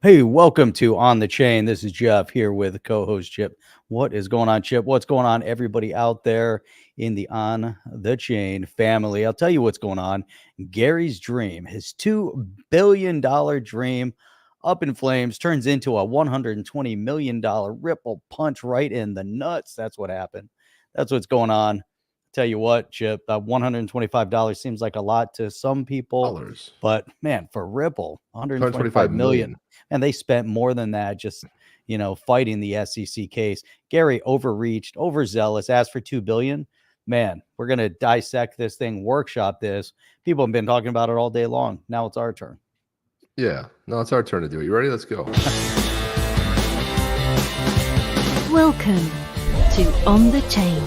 Hey, welcome to On the Chain. This is Jeff here with co-host Chip. What is going on, Chip? What's going on, everybody out there in the On the Chain family? I'll tell you what's going on. Gary's dream, his $2 billion dream up in flames, turns into a $120 million ripple punch right in the nuts. That's what happened. That's what's going on. Tell you what, Chip, $125 seems like a lot to some people, Dollars. but man, for Ripple, 125 125 million. And they spent more than that just, fighting the SEC case. Gary overreached, overzealous, asked for $2 billion. Man, we're going to dissect this thing, workshop this. People have been talking about it all day long. Now it's our turn. Yeah, no, it's our turn to do it. You ready? Let's go. Welcome to On the Chain.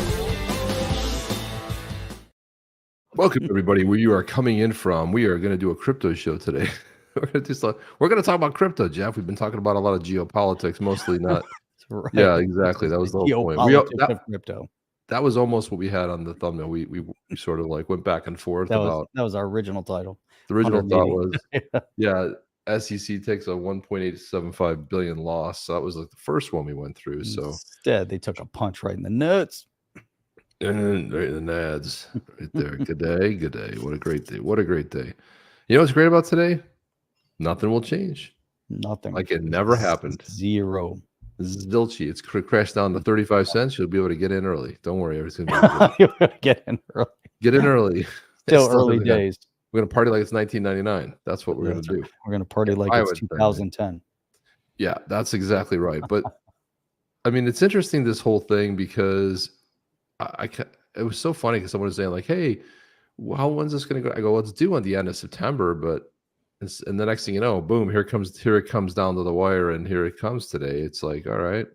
Welcome, everybody, where you are coming in from. We are going to do a crypto show today. We're going to talk about crypto, Jeff. We've been talking about a lot of geopolitics, mostly not. Right. Yeah, exactly. That was the whole point. Of crypto. That was almost what we had on the thumbnail. We sort of like went back and forth That was our original title. The original thought was, SEC takes a 1.875 billion loss. So that was like the first one we went through. So instead, they took a punch right in the nuts. And right in the nads, right there. Good day, good day. What a great day. What a great day. You know what's great about today? Nothing will change. Nothing. Like it never happened. Zero. Zilchy. It's crashed down to 35 cents. You'll be able to get in early. Don't worry. Everything's going to be Get in early. Get in early. Still early days. We're going to party like it's 1999. That's what we're going to do. We're going to party like it's 2010. Yeah, that's exactly right. But I mean, it's interesting, this whole thing, because it was so funny because someone was saying like, hey, when's this going to go? I go, well, it's due on the end of September, and the next thing you know, boom, here it comes down to the wire, and here it comes today. It's like, all right.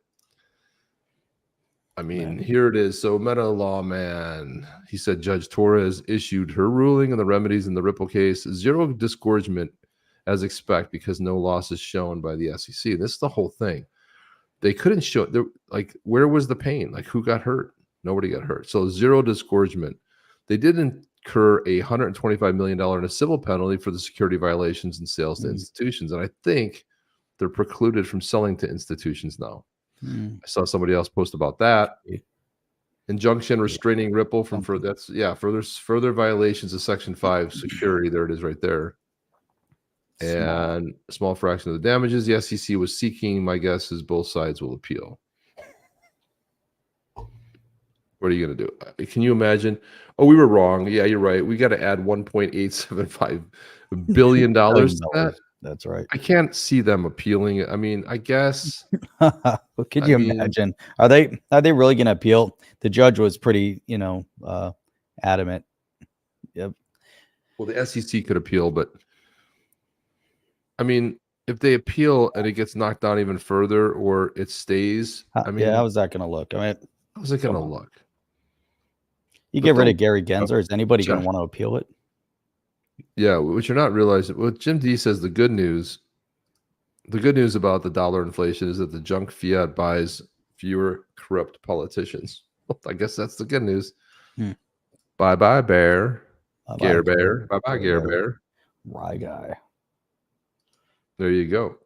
I mean, here it is. So Meta Lawman, he said Judge Torres issued her ruling on the remedies in the Ripple case. Zero disgorgement as expected because no loss is shown by the SEC. This is the whole thing. They couldn't show, like, where was the pain? Like, who got hurt? Nobody got hurt. So zero disgorgement. They did incur a $125 million in a civil penalty for the security violations and sales to institutions. And I think they're precluded from selling to institutions now. I saw somebody else post about that. Injunction restraining Ripple from further violations of Section 5 security. There it is right there. And a small fraction of the damages the SEC was seeking, my guess is both sides will appeal. What are you going to do? Can you imagine? Oh, we were wrong. Yeah, you're right. We got to add $1.875 billion to that. That's right. I can't see them appealing. I mean, I guess. Could you imagine? Are they really going to appeal? The judge was pretty, adamant. Yep. Well, the SEC could appeal, but I mean, if they appeal and it gets knocked down even further, or it stays, how is that going to look? I mean, how's it going to look? You get rid of Gary Gensler. Is anybody going to want to appeal it? Yeah, what you're not realizing, what Jim D says, the good news about the dollar inflation is that the junk fiat buys fewer corrupt politicians. Well, I guess that's the good news. Bye-bye, Bear. Gare Bear. Bye-bye, Gare Bear. Rye guy. There you go.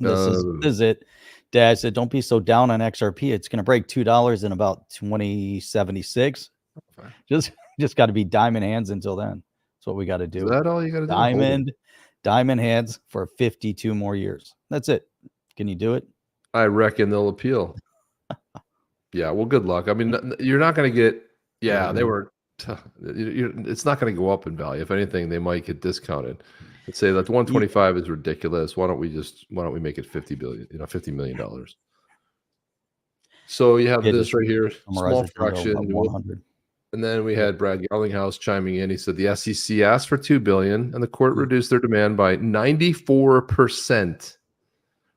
This is it. Dad said, don't be so down on XRP. It's going to break $2 in about 2076. Okay. Just got to be diamond hands until then. That's what we got to do. Is that all you got to do? Diamond hands for 52 more years. That's it. Can you do it? I reckon they'll appeal. Yeah, well, good luck. I mean, you're not going to get. Yeah, they were. It's not going to go up in value. If anything, they might get discounted. Let's say that the 125 is ridiculous. Why don't we make it $50 million? So you have this right here, small fraction, and then we had Brad Garlinghouse chiming in. He said the SEC asked for $2 billion, and the court reduced their demand by 94%,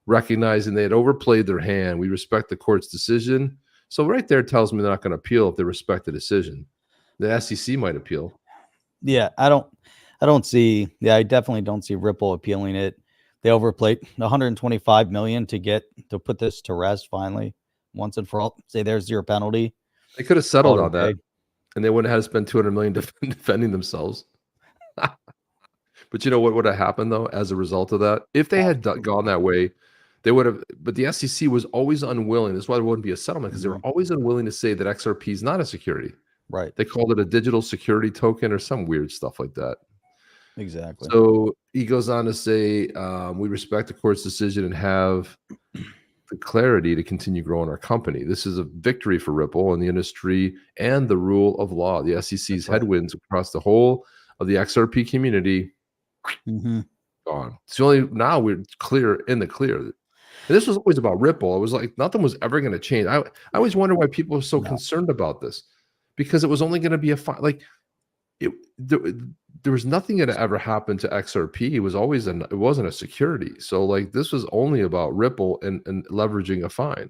recognizing they had overplayed their hand. We respect the court's decision. So right there tells me they're not going to appeal if they respect the decision. The SEC might appeal. Yeah, I definitely don't see Ripple appealing it. They overplayed $125 million to put this to rest finally, once and for all. Say there's zero penalty. They could have settled on that, and they wouldn't have had to spend $200 million defending themselves. But you know what would have happened though as a result of that? If they had gone that way, they would have. But the SEC was always unwilling. That's why there wouldn't be a settlement, because they were always unwilling to say that XRP is not a security. Right. They called it a digital security token or some weird stuff like that. Exactly. So he goes on to say, we respect the court's decision and have the clarity to continue growing our company. This is a victory for Ripple and the industry and the rule of law. The SEC's headwinds across the whole of the XRP community gone. It's the only, now we're in the clear. And this was always about Ripple. It was like nothing was ever going to change. I always wonder why people are so concerned about this, because it was only going to be a fine. Like there was nothing that ever happened to XRP. It was always it wasn't a security. So like this was only about Ripple and leveraging a fine.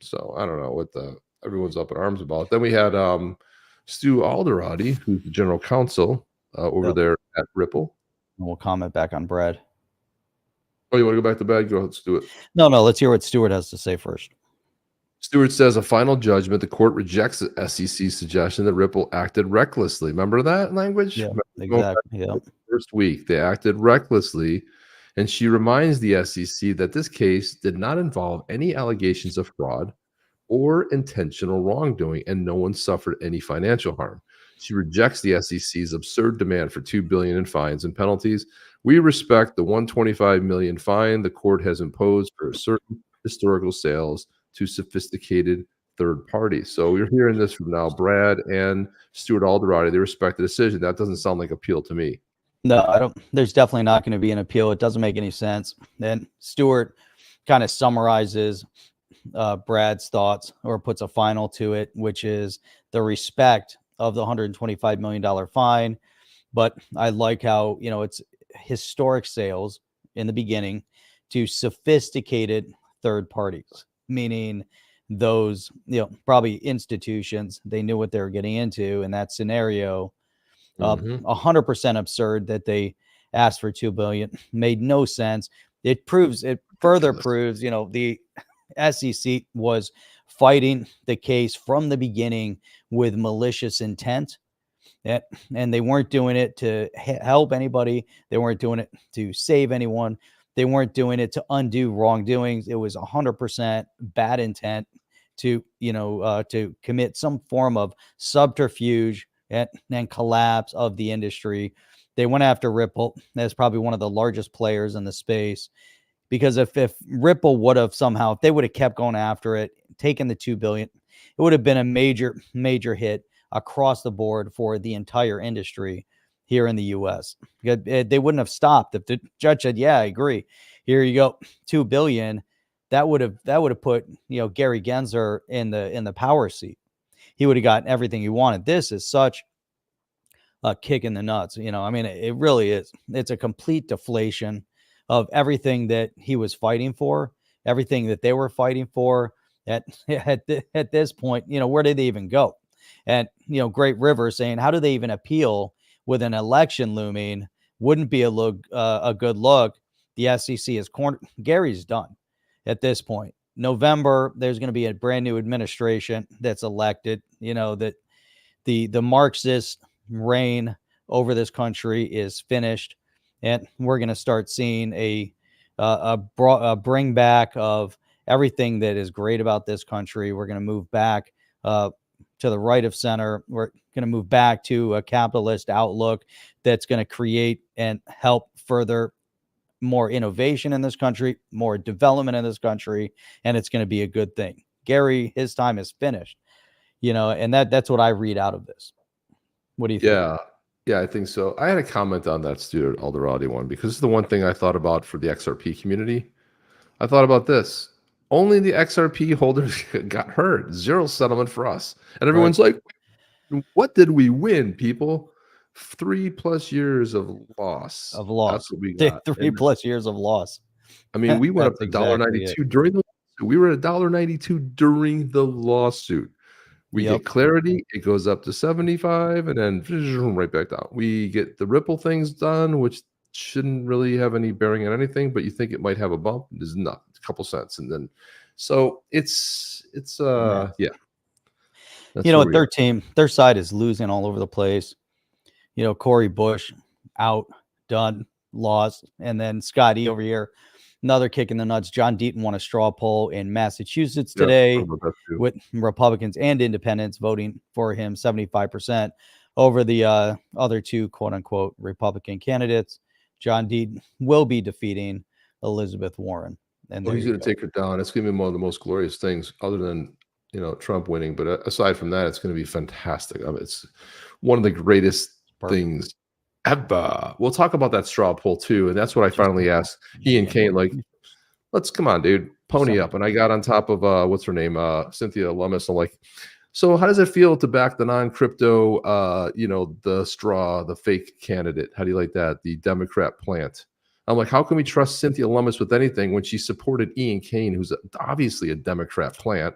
So I don't know what everyone's up in arms about. Then we had Stu Alderati, who's the general counsel over there at Ripple. And we'll comment back on Brad. Oh, you want to go back to Brad? Go ahead, let's do it. No, let's hear what Stuart has to say first. Stewart says, a final judgment, the court rejects the SEC's suggestion that Ripple acted recklessly. Remember that language? Yeah, exactly. Yeah. First week, they acted recklessly. And she reminds the SEC that this case did not involve any allegations of fraud or intentional wrongdoing, and no one suffered any financial harm. She rejects the SEC's absurd demand for $2 billion in fines and penalties. We respect the $125 million fine the court has imposed for certain historical sales to sophisticated third parties. So we're hearing this from now Brad and Stuart Alderati. They respect the decision. That doesn't sound like appeal to me. No, I don't. There's definitely not going to be an appeal. It doesn't make any sense. Then Stuart kind of summarizes Brad's thoughts, or puts a final to it, which is the respect of the $125 million fine. But I like how, it's historic sales in the beginning to sophisticated third parties, meaning those, probably institutions. They knew what they were getting into in that scenario. 100% absurd that they asked for $2 billion. Made no sense. It further proves, the SEC was fighting the case from the beginning with malicious intent. And they weren't doing it to help anybody. They weren't doing it to save anyone. They weren't doing it to undo wrongdoings. It was 100% bad intent to, to commit some form of subterfuge and collapse of the industry. They went after Ripple as probably one of the largest players in the space, because if Ripple would have somehow, if they would have kept going after it, taken the $2 billion, it would have been a major hit across the board for the entire industry here in the U.S. They wouldn't have stopped. If the judge said, yeah, I agree, here you go, $2 billion, that would have put, Gary Gensler in the power seat. He would have gotten everything he wanted. This is such a kick in the nuts. It really is. It's a complete deflation of everything that he was fighting for, everything that they were fighting for. At this point, where did they even go? And, Great River saying, how do they even appeal with an election looming? Wouldn't be a good look. The SEC is cornered. Gary's done at this point. November, there's going to be a brand new administration that's elected. That the Marxist reign over this country is finished, and we're going to start seeing a bring back of everything that is great about this country. We're going to move back to the right of center. We're going to move back to a capitalist outlook that's going to create and help further more innovation in this country, more development in this country, and it's going to be a good thing. Gary, his time is finished, and that's what I read out of this. What do you think? Yeah, I think so. I had a comment on that Stuart Alderati one, because it's the one thing I thought about for the XRP community. I thought about this. Only the XRP holders got hurt. Zero settlement for us. And everyone's like, what did we win, people? 3+ years of loss. That's what we got. 3+ years of loss. I mean, we went up to $1.92 during the lawsuit. We were at $1.92 during the lawsuit. We get clarity, it goes up to 75, and then right back down. We get the Ripple things done, which shouldn't really have any bearing on anything, but you think it might have a bump. There's not, a couple cents, and then so it's yeah. Their team, their side is losing all over the place. Corey Bush outdone, lost. And then Scotty over here, another kick in the nuts. John Deaton won a straw poll in Massachusetts today with Republicans and independents voting for him 75% over the other two quote unquote Republican candidates. John Deaton will be defeating Elizabeth Warren. And he's going to take her down. It's going to be one of the most glorious things other than, Trump winning. But aside from that, it's going to be fantastic. I mean, it's one of the greatest things ever. We'll talk about that straw poll too. And that's what I finally asked Ian Kane, like, let's come on, dude, pony up. And I got on top of, what's her name? Cynthia Lummis. I'm like, so how does it feel to back the non-crypto, the fake candidate? How do you like that? The Democrat plant. I'm like, how can we trust Cynthia Lummis with anything when she supported Ian Kane, who's obviously a Democrat plant?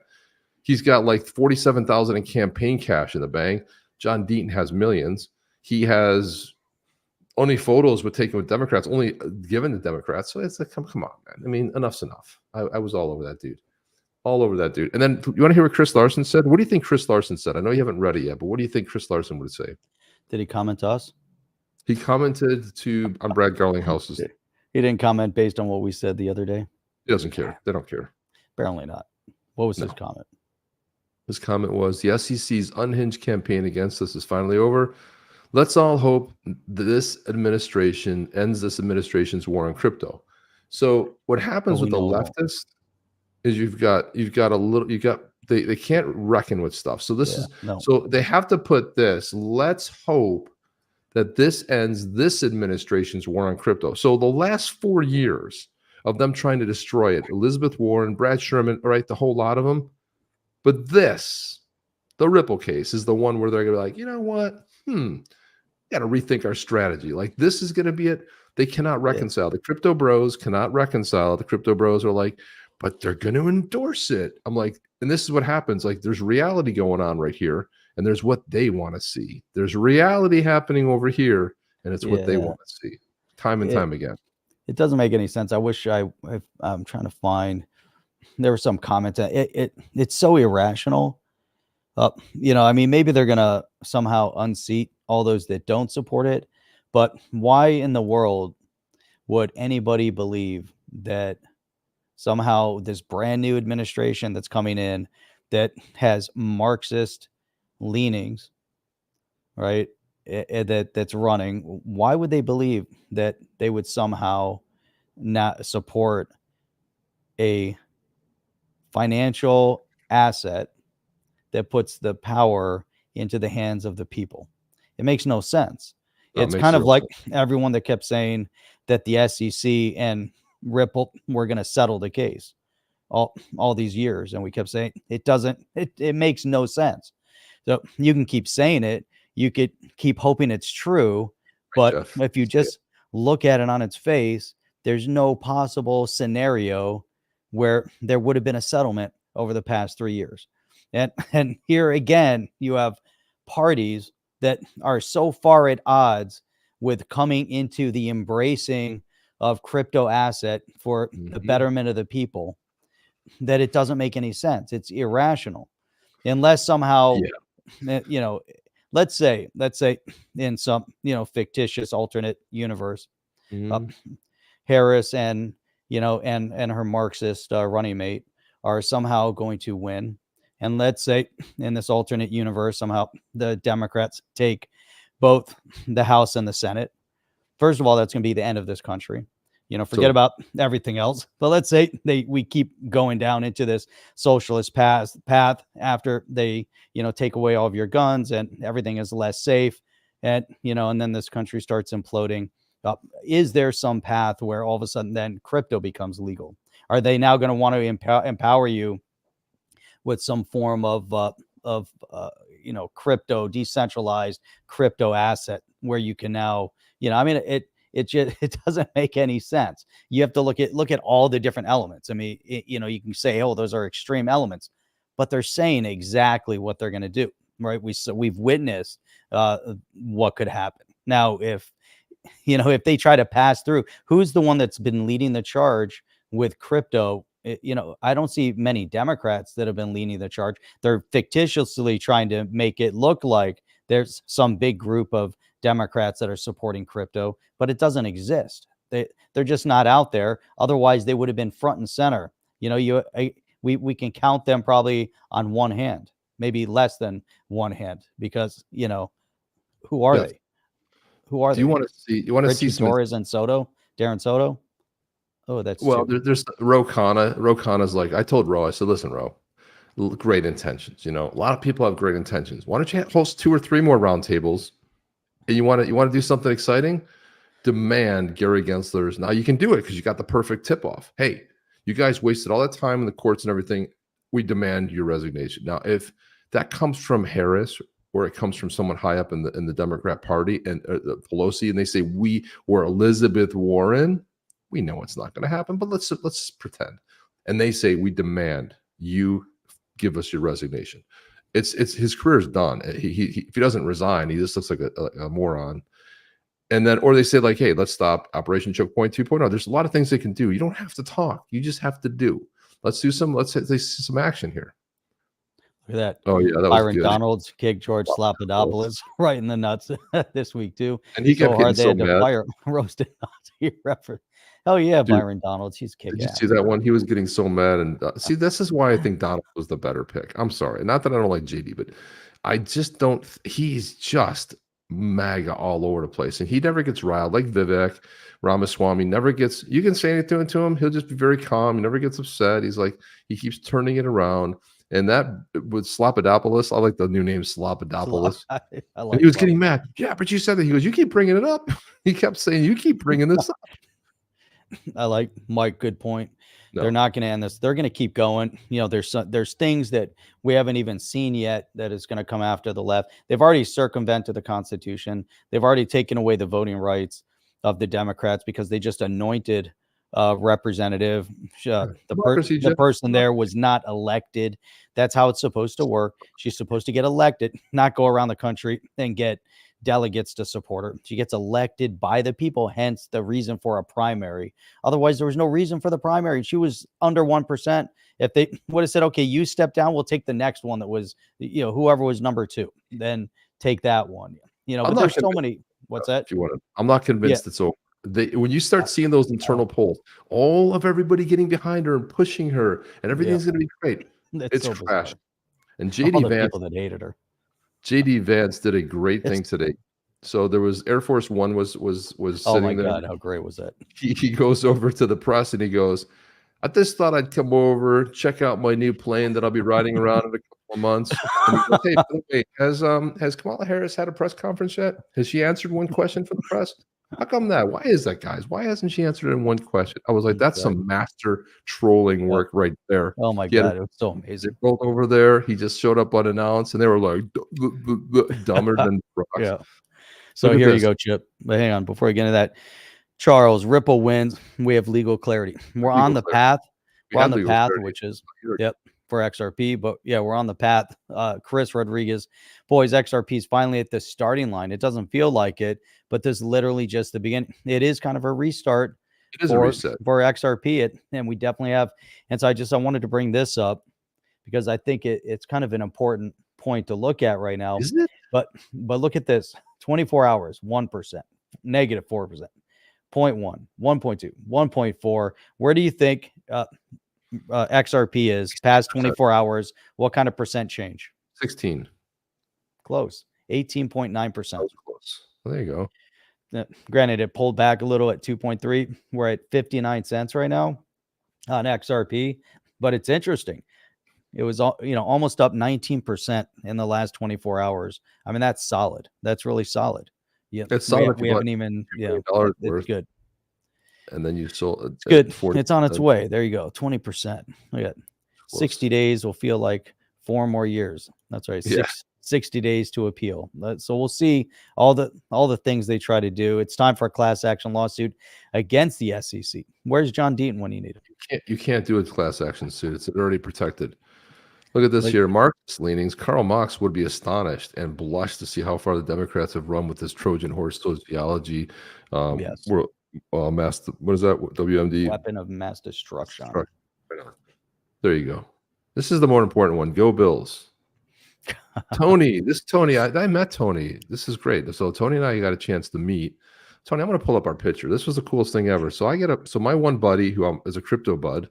He's got like $47,000 in campaign cash in the bank. John Deaton has millions. He has only photos with taken with Democrats, only given to Democrats. So it's like, come on, man. I mean, enough's enough. I was all over that dude. All over that dude. And then you want to hear what Chris Larson said? What do you think Chris Larson said? I know you haven't read it yet, but what do you think Chris Larson would say? Did he comment to us? He commented on Brad Garlinghouse's. He didn't comment based on what we said the other day. He doesn't care. They don't care. Apparently not. What was his comment? His comment was, the SEC's unhinged campaign against us is finally over. Let's all hope this administration ends this administration's war on crypto. So what happens with the leftists is they can't reckon with stuff. So so they have to put this, let's hope that this ends this administration's war on crypto. So the last 4 years of them trying to destroy it, Elizabeth Warren, Brad Sherman, right, the whole lot of them. But the Ripple case is the one where they're going to be like, you know what? Got to rethink our strategy. Like, this is going to be it. They cannot reconcile. The crypto bros cannot reconcile. The crypto bros are like, but they're going to endorse it. I'm like, and this is what happens. Like, there's reality going on right here, and there's what they want to see. There's reality happening over here, and it's what they want to see, time and time again. It doesn't make any sense. I wish I'm trying to find. There were some comments. It's so irrational. I mean, maybe they're gonna somehow unseat all those that don't support it, but why in the world would anybody believe that somehow this brand new administration that's coming in that has Marxist leanings, right, that's running, why would they believe that they would somehow not support a financial asset that puts the power into the hands of the people? It makes no sense. It's kind of like everyone that kept saying that the SEC and Ripple were going to settle the case all these years. And we kept saying it makes no sense. So you can keep saying it. You could keep hoping it's true. But if you just look at it on its face, there's no possible scenario where there would have been a settlement over the past 3 years. And here again, you have parties that are so far at odds with coming into the embracing of crypto asset for the betterment of the people that it doesn't make any sense. It's irrational. Unless somehow, let's say in some, fictitious alternate universe, Harris and her Marxist running mate are somehow going to win. And let's say in this alternate universe, somehow the Democrats take both the House and the Senate. First of all, that's going to be the end of this country. Forget about everything else. But let's say we keep going down into this socialist path after they, take away all of your guns and everything is less safe. And then this country starts imploding. Is there some path where all of a sudden then crypto becomes legal? Are they now going to want to empower you with some form of crypto, decentralized crypto asset where you can now, it doesn't make any sense. You have to look at all the different elements. I mean, you can say, oh, those are extreme elements, but they're saying exactly what they're going to do, right? We've witnessed what could happen. Now, if they try to pass through, who's the one that's been leading the charge with crypto? I don't see many Democrats that have been leading the charge. They're fictitiously trying to make it look like there's some big group of Democrats that are supporting crypto, but it doesn't exist. They're just not out there. Otherwise, they would have been front and center. We can count them probably on one hand, maybe less than one hand, because who are they? Who are Do they? you want to see? You want to see Richie some? Torres and Darren Soto. Oh, that's Well, there's Ro Khanna. Ro Khanna's like, I told Ro, I said, listen, Ro, great intentions. A lot of people have great intentions. Why don't you host 2 or 3 more roundtables? And you want to do something exciting? Demand Gary Gensler's. Now you can do it because you got the perfect tip off. Hey, you guys wasted all that time in the courts and everything. We demand your resignation. Now, if that comes from Harris or it comes from someone high up in the Democrat Party and Pelosi, and they say we were Elizabeth Warren, we know it's not going to happen. But let's pretend. And they say we demand you give us your resignation. It's his career is done. He if he doesn't resign, he just looks like a moron. And then, or they say like, hey, let's stop Operation Choke Point 2.0. There's a lot of things they can do. You don't have to talk. You just have to do. Let's see some action here. Look at that. Oh yeah, that Byron was good. Donalds kicked George Slapadopoulos right in the nuts this week too. And he kept getting so mad. Fire roasted Nazi reference. Oh yeah, dude, Byron Donalds. He's kicking. Did you see that one? He was getting so mad. And see, this is why I think Donald was the better pick. I'm sorry. Not that I don't like JD, but I just don't. He's just MAGA all over the place. And he never gets riled like Vivek Ramaswamy. Never gets, you can say anything to him. He'll just be very calm. He never gets upset. He's like, he keeps turning it around. And that with Slapadopoulos, I like the new name Slapadopoulos. And he was getting mad. Yeah, but you said that. He goes, you keep bringing it up. He kept saying, you keep bringing this up. I like Mike. Good point. No. They're not going to end this. They're going to keep going. There's things that we haven't even seen yet that is going to come after the left. They've already circumvented the Constitution. They've already taken away the voting rights of the Democrats because they just anointed representative. The person there was not elected. That's how it's supposed to work. She's supposed to get elected, not go around the country and get delegates to support her. She gets elected by the people, hence the reason for a primary. Otherwise, there was no reason for the primary. She was under 1%. If they would have said, okay, you step down, we'll take the next one that was, whoever was number 2, then take that one. But there's so many. What's that? If you want to, I'm not convinced it's over. When you start seeing those internal polls, all of everybody getting behind her and pushing her, and everything's going to be great. It's so trash. And JD Vance, people that hated her. JD Vance did a great thing today. So there was Air Force One was oh sitting there. Oh my God, how great was that? He goes over to the press and he goes, I just thought I'd come over, check out my new plane that I'll be riding around in a couple of months. And he goes, hey, by the way, has Kamala Harris had a press conference yet? Has she answered one question for the press? How come that? Why is that, guys? Why hasn't she answered in one question? I was like, that's some master trolling work right there. Oh my God, it was so amazing. They rolled over there. He just showed up unannounced, and they were like dumber than rocks. Yeah. So here you go, Chip. But hang on, before we get into that, Charles, Ripple wins. We have legal clarity. We're on the path. We're on the path, which is for XRP. But yeah, we're on the path. Chris Rodriguez, boys, XRP is finally at the starting line. It doesn't feel like it, but this is literally just the beginning. It is kind of a restart. It is a reset for XRP. And we definitely have. And so I wanted to bring this up because I think it's kind of an important point to look at right now. Isn't it? But look at this: 24 hours, 1%, negative 4%, 0.1, 1.2, 1.4. Where do you think XRP is past 24 hours? What kind of percent change? 16. Close. 18.9%. Close. Well, there you go. Granted, it pulled back a little at 2.3. We're at 59 cents right now on XRP, but it's interesting. It was almost up 19% in the last 24 hours. I mean, that's solid. That's really solid. Yeah, it's solid. We haven't even. Yeah, it's good. And then you sold. It's good. It's on its way. There you go. 20%. Look at 60 days will feel like 4 more years. That's right. 60 days to appeal. So we'll see all the things they try to do. It's time for a class action lawsuit against the SEC. Where's John Deaton when you need him? You can't do a class action suit. It's already protected. Look at this here. Marxist leanings. Karl Marx would be astonished and blush to see how far the Democrats have run with this Trojan horse sociology. Yes. What is that? WMD? Weapon of mass destruction. There you go. This is the more important one. Go Bills. Tony, I met Tony. This is great. So Tony and I got a chance to meet. Tony, I'm going to pull up our picture. This was the coolest thing ever. So my one buddy who is a crypto bud.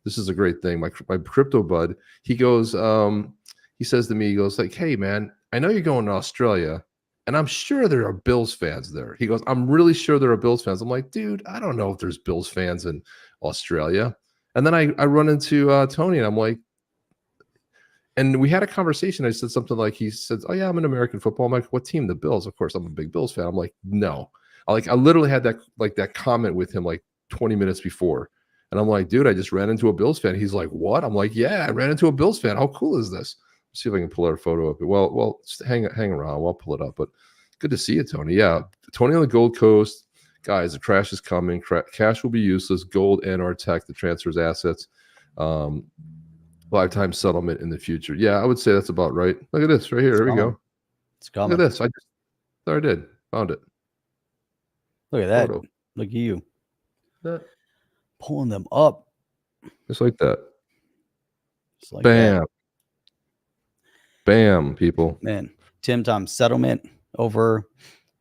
This is a great thing. My crypto bud, he goes, he says to me, he goes like, hey man, I know you're going to Australia and I'm sure there are Bills fans there. He goes, I'm really sure there are Bills fans. I'm like, dude, I don't know if there's Bills fans in Australia. And then I run into Tony and I'm like, and we had a conversation. I said something like, he said, oh yeah, I'm in American football. I'm like, what team? The Bills. Of course, I'm a big Bills fan. I'm like, no. I literally had that comment with him like 20 minutes before. And I'm like, dude, I just ran into a Bills fan. He's like, what? I'm like, yeah, I ran into a Bills fan. How cool is this? Let's see if I can pull our photo up. Well, just hang around. I'll pull it up. But good to see you, Tony. Yeah, Tony on the Gold Coast. Guys, the crash is coming. Cash will be useless. Gold and our tech, the transfers assets. Lifetime settlement in the future. Yeah, I would say that's about right. Look at this right here. There we go. It's coming. Look at this. I did. Found it. Look at that. Photo. Look at you. Pulling them up. Just like that. Just like bam. That. Bam, people. Man, Tim Tom settlement over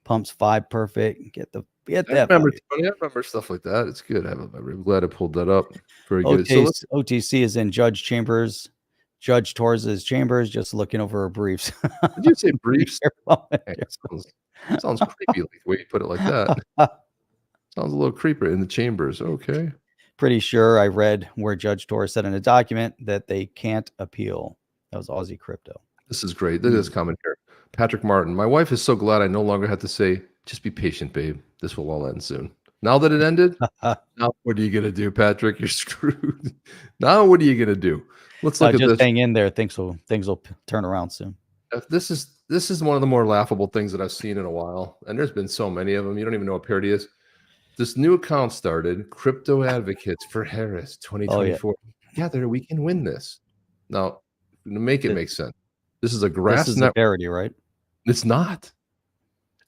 pumps 5 perfect. Get that. I remember stuff like that. It's good. I'm glad I pulled that up. Very good. OTC is in Judge Chambers. Judge Torres' chambers, just looking over her briefs. Did you say briefs? Sounds creepy, like the way you put it like that. Sounds a little creepier in the chambers. Okay. Pretty sure I read where Judge Torres said in a document that they can't appeal. That was Aussie Crypto. This is great. Look at this comment here. Patrick Martin. My wife is so glad I no longer have to say, just be patient, babe. This will all end soon. Now that it ended, now what are you going to do, Patrick? You're screwed. Now what are you going to do? Let's look at this. Just hang in there. Things will turn around soon. This is one of the more laughable things that I've seen in a while. And there's been so many of them. You don't even know what parody is. This new account started, Crypto Advocates for Harris 2024. Oh, yeah. Together we can win this. Now, to make it make sense. This is a grass network. Parody, right? It's not.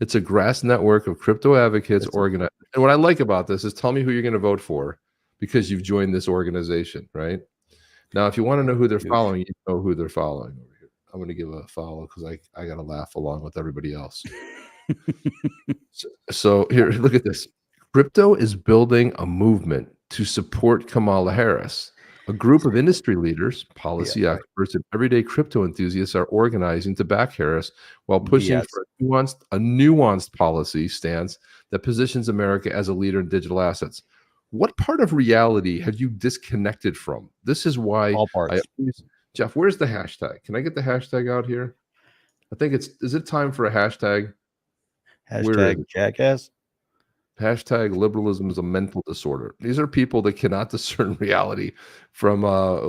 It's a grass network of crypto advocates organized. And what I like about this is tell me who you're going to vote for because you've joined this organization, right? Now, if you want to know who they're following, you know who they're following over here. I'm going to give a follow because I got to laugh along with everybody else. so here, look at this. Crypto is building a movement to support Kamala Harris. A group of industry leaders, policy experts, and everyday crypto enthusiasts are organizing to back Harris while pushing for a nuanced policy stance that positions America as a leader in digital assets. What part of reality have you disconnected from? This is why all parts. Jeff, where's the hashtag? Can I get the hashtag out here? I think is it time for a hashtag? Hashtag jackass. Hashtag liberalism is a mental disorder. These are people that cannot discern reality from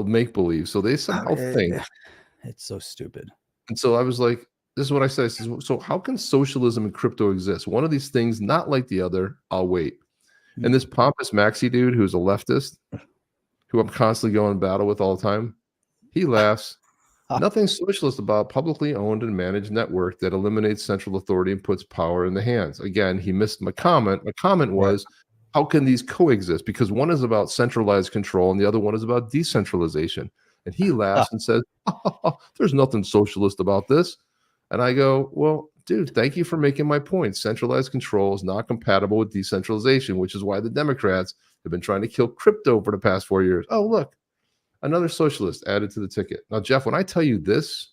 make believe. So they somehow think it's so stupid. And so I was like, this is what I said. So how can socialism and crypto exist? One of these things, not like the other. I'll wait. And this pompous maxi dude who's a leftist, who I'm constantly going to battle with all the time, he laughs. Nothing socialist about publicly owned and managed network that eliminates central authority and puts power in the hands. Again, he missed my comment. My comment was, how can these coexist? Because one is about centralized control and the other one is about decentralization. And he laughs and says, there's nothing socialist about this. And I go, well, dude, thank you for making my point. Centralized control is not compatible with decentralization, which is why the Democrats have been trying to kill crypto for the past 4 years. Oh, look. Another socialist added to the ticket. Now, Jeff, when I tell you this,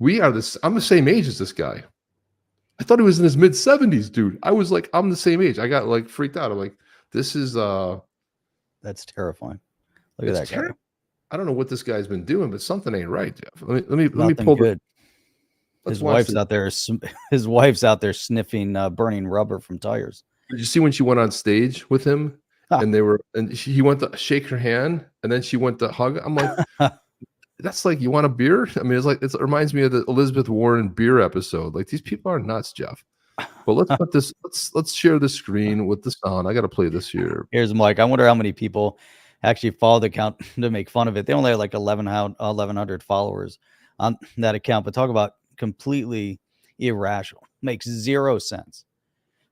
I'm the same age as this guy. I thought he was in his mid-70s, dude. I was like, I'm the same age. I got like freaked out. I'm like, this is that's terrifying. Look at that guy. I don't know what this guy's been doing, but something ain't right, Jeff. Let me pull good. His wife's out there. His wife's out there sniffing burning rubber from tires. Did you see when she went on stage with him? And he went to shake her hand and then she went to hug. I'm like, that's like, you want a beer? I mean, it reminds me of the Elizabeth Warren beer episode. Like, these people are nuts, Jeff. But let's put this, let's share the screen with the sound. I got to play this here. Here's Mike. I wonder how many people actually follow the account to make fun of it. They only have like 1,100 followers on that account, but talk about completely irrational. Makes zero sense.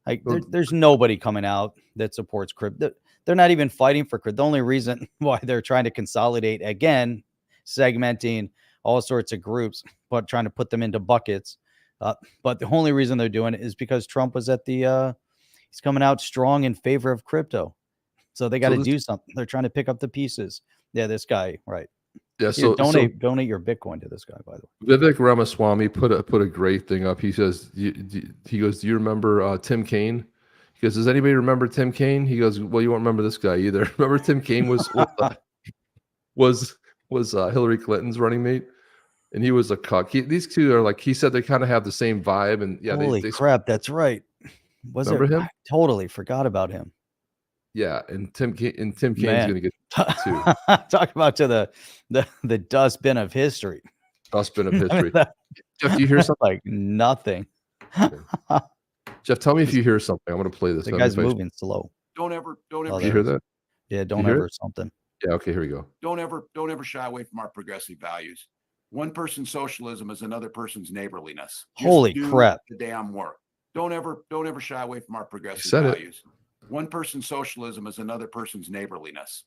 Like there's nobody coming out that supports crypto. They're not even fighting for crypto. The only reason why they're trying to consolidate again, segmenting all sorts of groups, but trying to put them into buckets. But the only reason they're doing it is because Trump was at the he's coming out strong in favor of crypto. So they got to do something. They're trying to pick up the pieces. Yeah, this guy, right. Yeah, Here, donate your Bitcoin to this guy, by the way. Vivek Ramaswamy put a great thing up. He says, he goes, do you remember Tim Kaine? He goes, does anybody remember Tim Kaine? He goes, well, you won't remember this guy either. Remember Tim Kaine was Hillary Clinton's running mate, and he was a cuck. These two are like, he said they kind of have the same vibe, and yeah, holy crap, that's right. Remember him? I totally forgot about him. Yeah, and Tim Kaine's going to get too. Talk about to the dustbin of history. Dustbin of history. Jeff, do you hear something? Like nothing. Okay. Jeff, tell me if you hear something. I'm going to play this. The guy's moving slow. Don't ever. You hear that? Yeah, don't ever something. Yeah, okay, here we go. Don't ever shy away from our progressive values. One person's socialism is another person's neighborliness. Holy crap. The damn work. Don't ever shy away from our progressive values. One person's socialism is another person's neighborliness.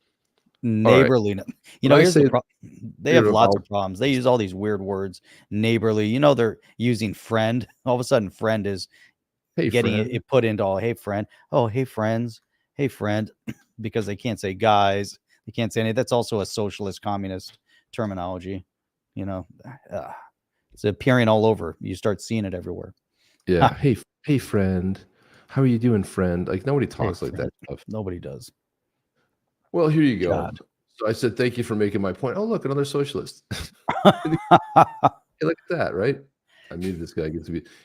Neighborliness. Right. You know, here's the they have lots of problems. They use all these weird words. Neighborly. You know, they're using friend. All of a sudden, friend is getting it put into all, hey, friend. Oh, hey, friends. Hey, friend. Because they can't say guys. They can't say any. That's also a socialist communist terminology. You know, it's appearing all over. You start seeing it everywhere. Yeah. Hey, friend. How are you doing, friend? Like nobody talks like that stuff. Nobody does. Well, here you go. God. So I said, thank you for making my point. Oh, look, another socialist. Hey, look at that, right? I muted this guy.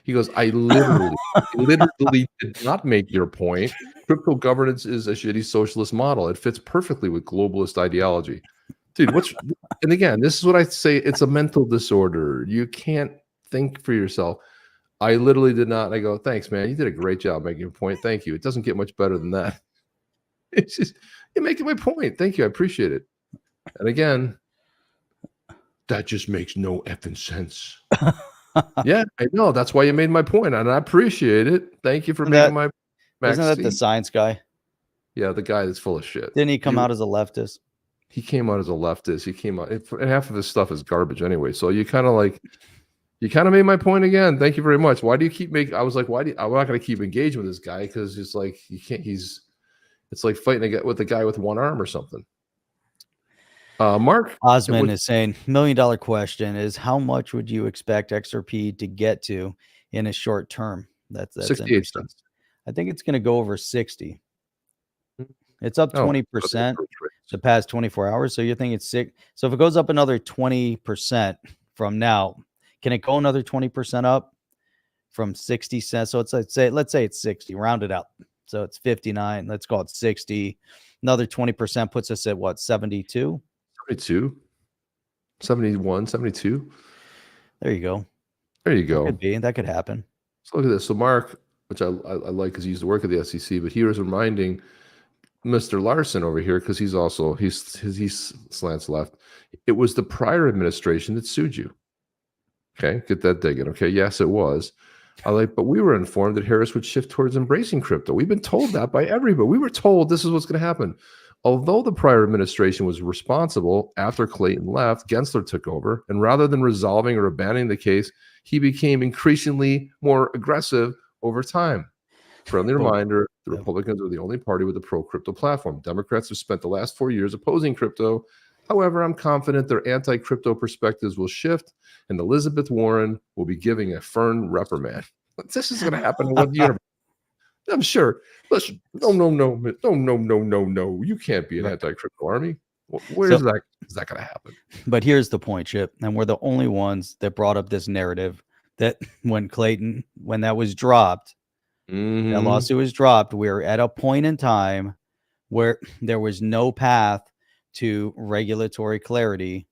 He goes, I literally did not make your point. Crypto governance is a shitty socialist model. It fits perfectly with globalist ideology. Dude, and again, this is what I say. It's a mental disorder. You can't think for yourself. I literally did not. I go, thanks, man. You did a great job making your point. Thank you. It doesn't get much better than that. It's just, you're making my point. Thank you. I appreciate it. And again, that just makes no effing sense. Yeah, I know. That's why you made my point, and I appreciate it. Thank you for making my point. Isn't that the science guy? Yeah, the guy that's full of shit. Didn't he come out as a leftist? He came out as a leftist. He came out, and half of his stuff is garbage anyway. So you kind of like, you kind of made my point again. Thank you very much. Why do you keep making? I was like, I'm not going to keep engaging with this guy because it's like you can't. It's like fighting with a guy with one arm or something. Mark Osman is saying, $1 million question is how much would you expect XRP to get to in a short term? That's 68 cents. I think it's going to go over 60. It's up 20% the past 24 hours. So you think it's sick. So if it goes up another 20% from now, can it go another 20% up from 60 cents? So let's say it's 60, round it out. So it's 59. Let's call it 60. Another 20% puts us at what? 72? 72, 71, 72. There you go. There you go. Could be. That could happen. So look at this. So Mark, which I like because he used to work at the SEC, but he was reminding Mr. Larson over here because he's slants left. It was the prior administration that sued you. Okay, get that digging. Okay, yes, it was. But we were informed that Harris would shift towards embracing crypto. We've been told that by everybody. We were told this is what's going to happen. Although the prior administration was responsible, after Clayton left, Gensler took over, and rather than resolving or abandoning the case, he became increasingly more aggressive over time. Friendly reminder, the Republicans are the only party with a pro-crypto platform. Democrats have spent the last 4 years opposing crypto. However, I'm confident their anti-crypto perspectives will shift, and Elizabeth Warren will be giving a firm reprimand. This is going to happen in 1 year. I'm sure. Listen, no. You can't be an anti-crypto army. Where is that going to happen? But here's the point, Chip, and we're the only ones that brought up this narrative that when that was dropped, that lawsuit was dropped, we were at a point in time where there was no path to regulatory clarity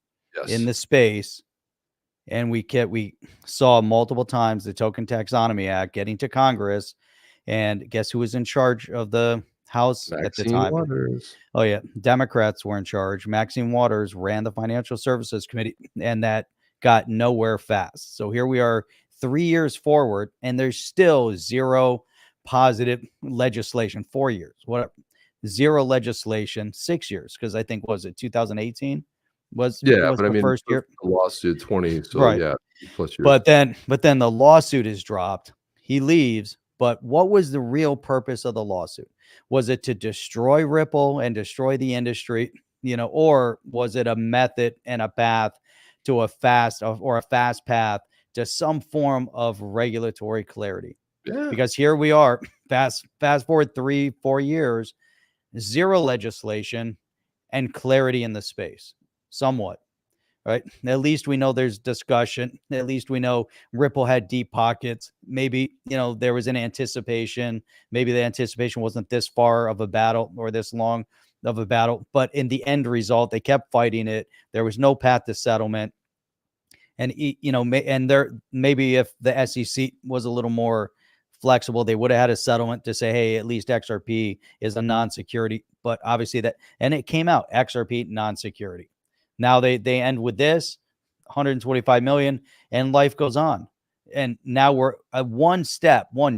in the space. And we saw multiple times the Token Taxonomy Act getting to Congress. And guess who was in charge of the House at the time? Waters. Oh, yeah. Democrats were in charge. Maxine Waters ran the Financial Services Committee, and that got nowhere fast. So here we are 3 years forward, and there's still zero positive legislation. 4 years, whatever. Zero legislation, 6 years, because I think, was it 2018 was but I the mean, first year. the lawsuit 20, so Right. yeah, plus years. But then the lawsuit is dropped. He leaves. But what was the real purpose of the lawsuit? Was it to destroy Ripple and destroy the industry, or was it a method and a path to a fast path to some form of regulatory clarity? Yeah. Because here we are, fast forward 3-4 years, zero legislation and clarity in the space, somewhat. Right. At least we know there's discussion. At least we know Ripple had deep pockets. Maybe, there was an anticipation. Maybe the anticipation wasn't this far of a battle or this long of a battle. But in the end result, they kept fighting it. There was no path to settlement. And, maybe if the SEC was a little more flexible, they would have had a settlement to say, hey, at least XRP is a non-security. But obviously and it came out, XRP non-security. Now they end with this 125 million and life goes on. And now we're one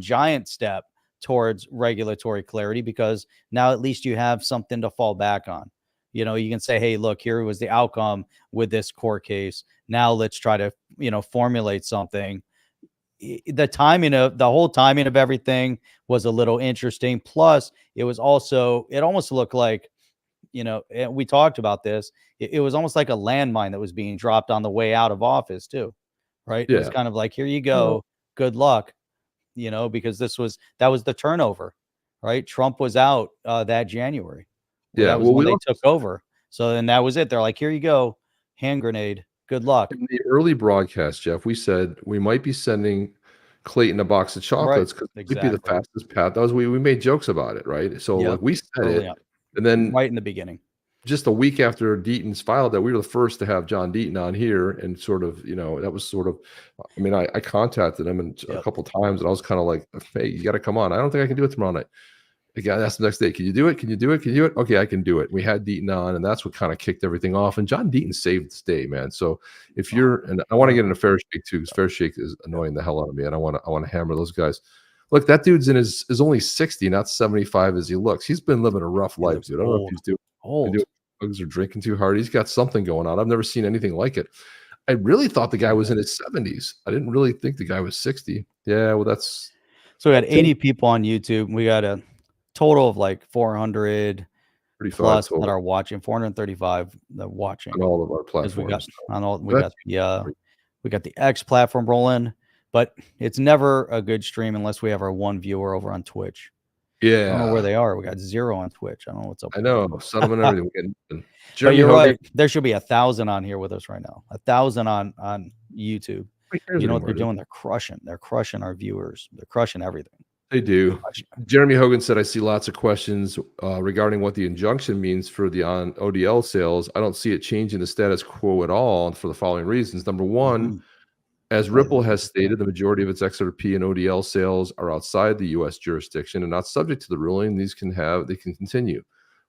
giant step towards regulatory clarity, because now at least you have something to fall back on. You can say, hey, look, here was the outcome with this court case. Now let's try to, formulate something. The whole timing of everything was a little interesting. Plus, it almost looked like, we talked about this. It was almost like a landmine that was being dropped on the way out of office too, right? Yeah. It was kind of like, here you go, good luck, because that was the turnover, right? Trump was out that January. That was when they took over. So then that was it. They're like, here you go, hand grenade, good luck. In the early broadcast, Jeff, we said we might be sending Clayton a box of chocolates because it might be the fastest path. That was we made jokes about it, right? So like we said it. And then right in the beginning, just a week after Deaton's filed that, we were the first to have John Deaton on here, and sort of, that was sort of, I mean, I contacted him a couple times, and I was kind of like, hey, you got to come on. I don't think I can do it tomorrow night. Again, that's the next day. Can you do it? Can you do it? Can you do it? Okay, I can do it. We had Deaton on, and that's what kind of kicked everything off. And John Deaton saved this day, man. So if and I want to get into Fairshake too, because Fairshake is annoying the hell out of me, and I want to hammer those guys. Look, that dude's is only 60, not 75 as he looks. He's been living a rough life, dude. I don't know if he's doing drugs or drinking too hard. He's got something going on. I've never seen anything like it. I really thought the guy was in his 70s. I didn't really think the guy was 60. Yeah, well, that's... So we had 80 people on YouTube. We got a total of like 400 plus that are watching, 435 that are watching. On all of our platforms. We got the X platform rolling. But it's never a good stream unless we have our one viewer over on Twitch. Yeah. I don't know where they are. We got 0 on Twitch. I don't know what's up. I know. Settlement and everything. But you're right. There should be 1,000 on here with us right now. 1,000 on YouTube. You know what they're doing? They're crushing. They're crushing our viewers. They're crushing everything. They do. Jeremy Hogan said, I see lots of questions regarding what the injunction means for the ODL sales. I don't see it changing the status quo at all for the following reasons. Number one, as Ripple has stated, the majority of its XRP and ODL sales are outside the U.S. jurisdiction and not subject to the ruling. They can continue.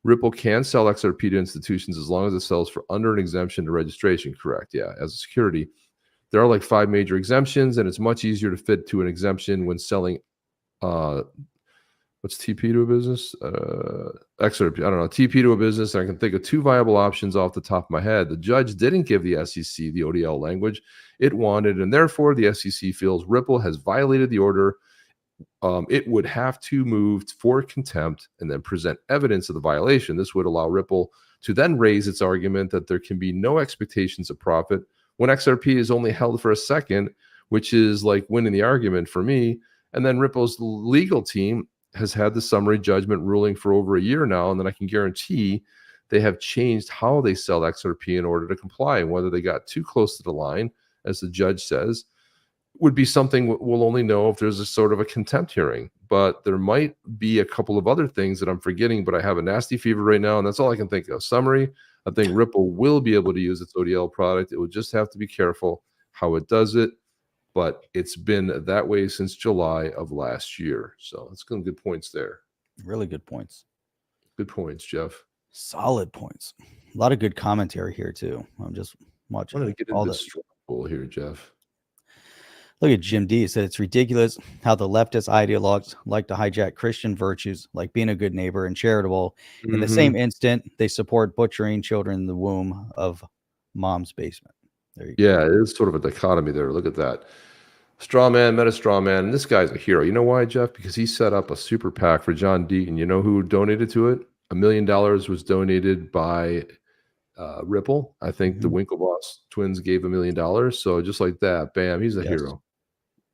Ripple can sell XRP to institutions as long as it sells for under an exemption to registration. Correct. Yeah. As a security, there are like 5 major exemptions, and it's much easier to fit to an exemption when selling. What's TP to a business? XRP. I don't know. TP to a business. I can think of 2 viable options off the top of my head. The judge didn't give the SEC the ODL language it wanted, and therefore the SEC feels Ripple has violated the order. It would have to move for contempt and then present evidence of the violation. This would allow Ripple to then raise its argument that there can be no expectations of profit when XRP is only held for a second, which is like winning the argument for me. And then Ripple's legal team has had the summary judgment ruling for over a year now, and then I can guarantee they have changed how they sell XRP in order to comply. And whether they got too close to the line, as the judge says, would be something we'll only know if there's a sort of a contempt hearing. But there might be a couple of other things that I'm forgetting, but I have a nasty fever right now, and that's all I can think of. Summary, I think Ripple will be able to use its ODL product. It would just have to be careful how it does it. But it's been that way since July of last year. So it's some good points there. Really good points. Good points, Jeff. Solid points. A lot of good commentary here, too. I'm just watching I'm get all this this. Here, Jeff. Look at Jim D. He said it's ridiculous how the leftist ideologues like to hijack Christian virtues like being a good neighbor and charitable. In the same instant, they support butchering children in the womb of mom's basement. There you go. Yeah, it is sort of a dichotomy there. Look at that. Straw man met a straw man. And this guy's a hero. You know why, Jeff? Because he set up a super PAC for John Deaton. You know who donated to it? $1 million was donated by Ripple. I think the Winklevoss twins gave $1 million. So just like that, bam, he's a hero.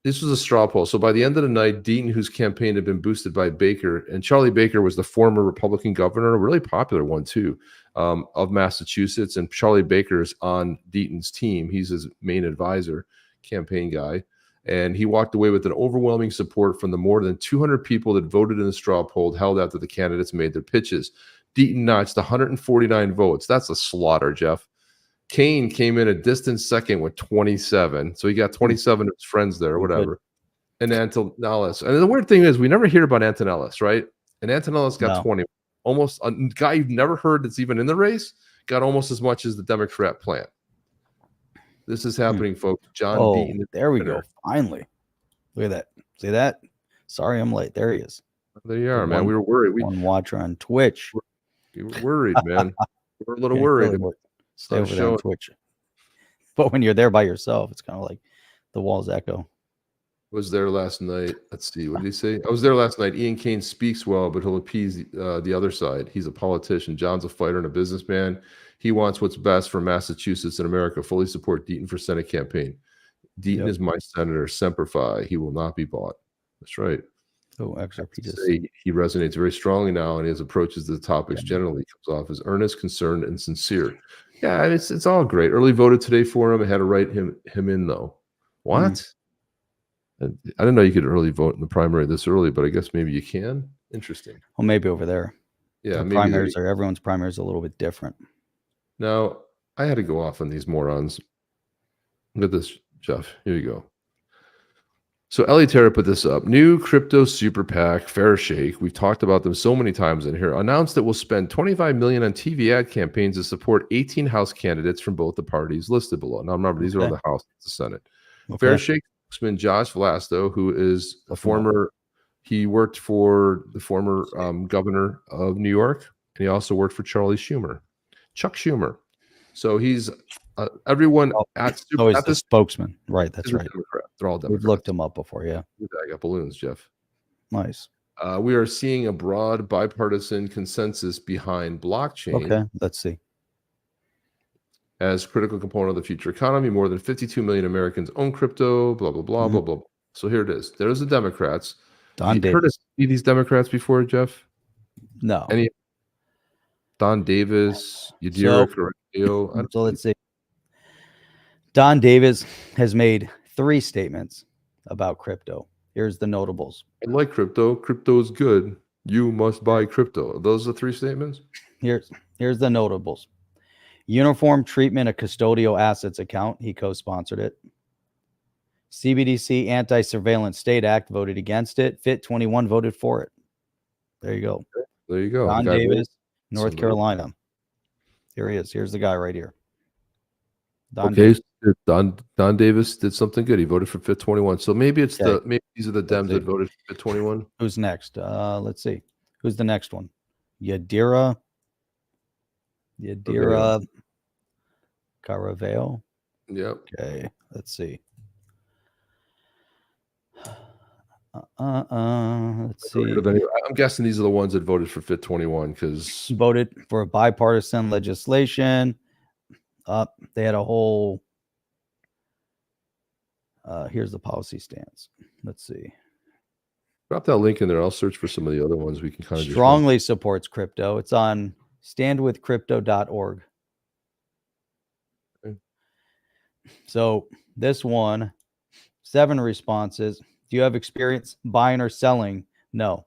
This was a straw poll. So by the end of the night, Deaton, whose campaign had been boosted by Baker, and Charlie Baker was the former Republican governor, a really popular one too, of Massachusetts. And Charlie Baker's on Deaton's team. He's his main advisor, campaign guy. And he walked away with an overwhelming support from the more than 200 people that voted in the straw poll held after the candidates made their pitches. Deaton notched 149 votes. That's a slaughter, Jeff. Kane came in a distant second with 27. So he got 27 of his friends there or whatever. And Antonellis. And the weird thing is we never hear about Antonellis, right? And Antonellis got 20. Almost a guy you've never heard that's even in the race got almost as much as the Democrat plant. This is happening, folks. John Deaton. There we go. Finally. Look at that. See that? Sorry I'm late. There he is. There you are, man. We were worried. One watcher on Twitch. We were worried, man. We were a little worried. Stay over there on Twitch. But when you're there by yourself, it's kind of like the walls echo. Was there last night. Let's see. What did he say? I was there last night. Ian Kane speaks well, but he'll appease the other side. He's a politician. John's a fighter and a businessman. He wants what's best for Massachusetts and America. Fully support Deaton for Senate campaign. Deaton is my senator. Semper Fi. He will not be bought. That's right. Oh, XRP just he resonates very strongly now, and his approaches to the topics generally comes off as earnest, concerned, and sincere. Yeah, it's all great. Early voted today for him. I had to write him in though. What? I didn't know you could early vote in the primary this early, but I guess maybe you can. Interesting. Well, maybe over there. Yeah, maybe primaries are everyone's primaries a little bit different. Now I had to go off on these morons. Look at this, Jeff. Here you go. So Ellie Terra put this up. New crypto super PAC, Fairshake. We've talked about them so many times in here. Announced that we'll spend $25 million on TV ad campaigns to support 18 House candidates from both the parties listed below. Now remember, these are on the House, the Senate. Fairshake spokesman Josh Vlasto, who is a former. He worked for the former governor of New York, and he also worked for Chuck Schumer. So he's everyone at the spokesman, right? That's right. They're all Democrats. We've looked them up before, yeah. I got balloons, Jeff. Nice. We are seeing a broad bipartisan consensus behind blockchain. Okay, let's see. As critical component of the future economy, more than 52 million Americans own crypto. Blah blah blah blah blah. So here it is. There's the Democrats. Have you heard of these Democrats before, Jeff? No. Any? Don Davis, Yadira Correggio. So let's see. Don Davis has made 3 statements about crypto. Here's the notables. I like crypto. Crypto is good. You must buy crypto. Those are the 3 statements? Here's the notables. Uniform treatment of custodial assets account. He co-sponsored it. CBDC Anti-Surveillance State Act voted against it. Fit 21 voted for it. There you go. There you go. Don Davis, North Carolina. Here he is. Here's the guy right here. Don Davis did something good. He voted for Fit 21. So maybe it's maybe these are the Dems that voted for Fit 21. Who's next? Let's see. Who's the next one? Yadira Caraveo. Yep. Okay. Let's see. Let's see. I'm guessing these are the ones that voted for Fit 21 because voted for bipartisan legislation. They had a whole. Here's the policy stance. Let's see. Drop that link in there. I'll search for some of the other ones we can kind of strongly supports crypto. It's on standwithcrypto.org. Okay. So this one, 7 responses. Do you have experience buying or selling? No.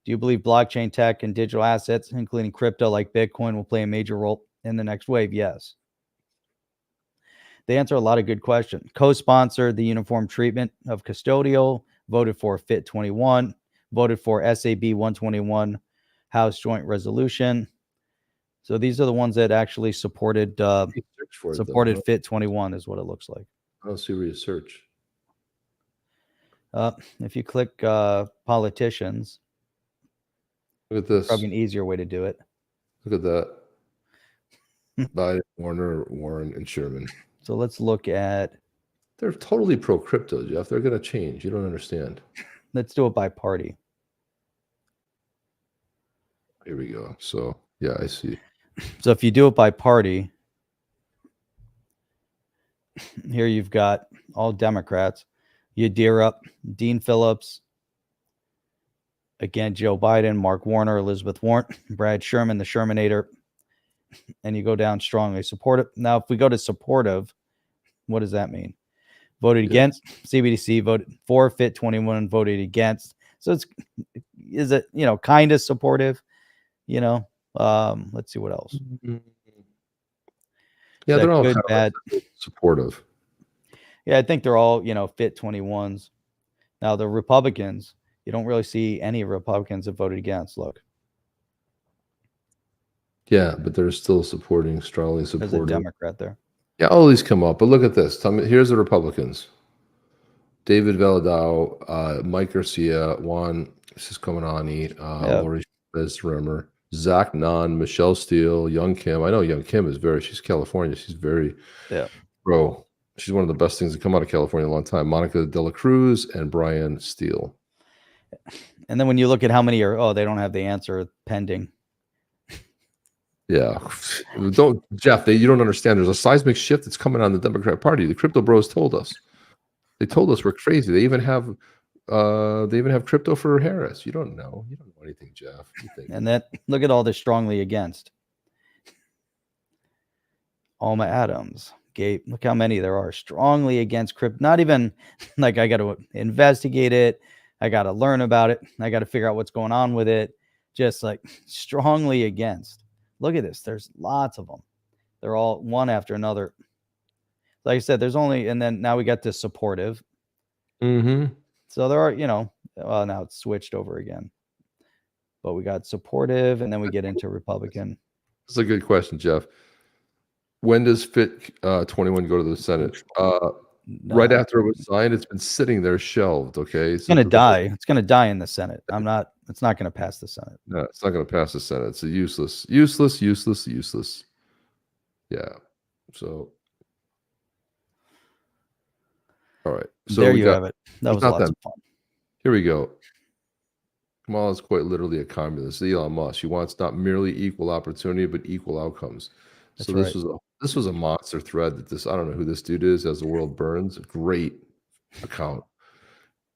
Do you believe blockchain tech and digital assets, including crypto like Bitcoin, will play a major role in the next wave? Yes. They answer a lot of good questions. Co-sponsored the uniform treatment of custodial, voted for Fit 21, voted for SAB 121, House Joint Resolution. So these are the ones that actually supported Fit 21 is what it looks like. I don't see where you search. If you click politicians, look at this. Probably an easier way to do it. Look at that. Biden, Warren, and Sherman. So let's look at. They're totally pro crypto, Jeff. They're going to change. You don't understand. Let's do it by party. Here we go. So yeah, I see. So if you do it by party, here you've got all Democrats. Yadira, Dean Phillips, again, Joe Biden, Mark Warner, Elizabeth Warren, Brad Sherman, the Shermanator, and you go down strongly supportive. Now, if we go to supportive, what does that mean? Voted against. CBDC voted for. Fit 21 voted against. So is it, kind of supportive? Let's see what else. Yeah, they're all good, bad, supportive. Yeah, I think they're all, fit 21s. Now the Republicans, you don't really see any Republicans that voted against. Look. Yeah, but they're still strongly supportive. There's a Democrat there. Yeah, all these come up. But look at this. Tell me, here's the Republicans. David Valadao, Mike Garcia, Juan Ciscomanani, Lori Rimmer, Zach Nunn, Michelle Steele, Young Kim. I know Young Kim she's California. She's very pro. She's one of the best things to come out of California in a long time. Monica De La Cruz and Brian Steele. And then when you look at how many are, they don't have the answer pending. Yeah. Jeff, you don't understand. There's a seismic shift that's coming on the Democrat Party. The crypto bros told us. They told us we're crazy. They even have crypto for Harris. You don't know. You don't know anything, Jeff. And then look at all this strongly against. Alma Adams, Gabe. Look how many there are strongly against crypto. Not even like I got to investigate it. I got to learn about it. I got to figure out what's going on with it. Just like strongly against. Look at this. There's lots of them. They're all one after another. Like I said, there's only, and then now we got this supportive. Mm-hmm. So there are, now it's switched over again. But we got supportive, and then we get into Republican. That's a good question, Jeff. When does Fit 21 go to the Senate? Right after it was signed. It's been sitting there shelved. Okay, it's going to die. It's going to die in the Senate. It's not going to pass the Senate. No, it's not going to pass the Senate. It's a useless. Yeah. So, all right. So there you have it. That was lots of fun. Here we go. Kamala is quite literally a communist. Elon Musk. She wants not merely equal opportunity, but equal outcomes. That's so this was a monster thread that I don't know who this dude is. As the World Burns, great account,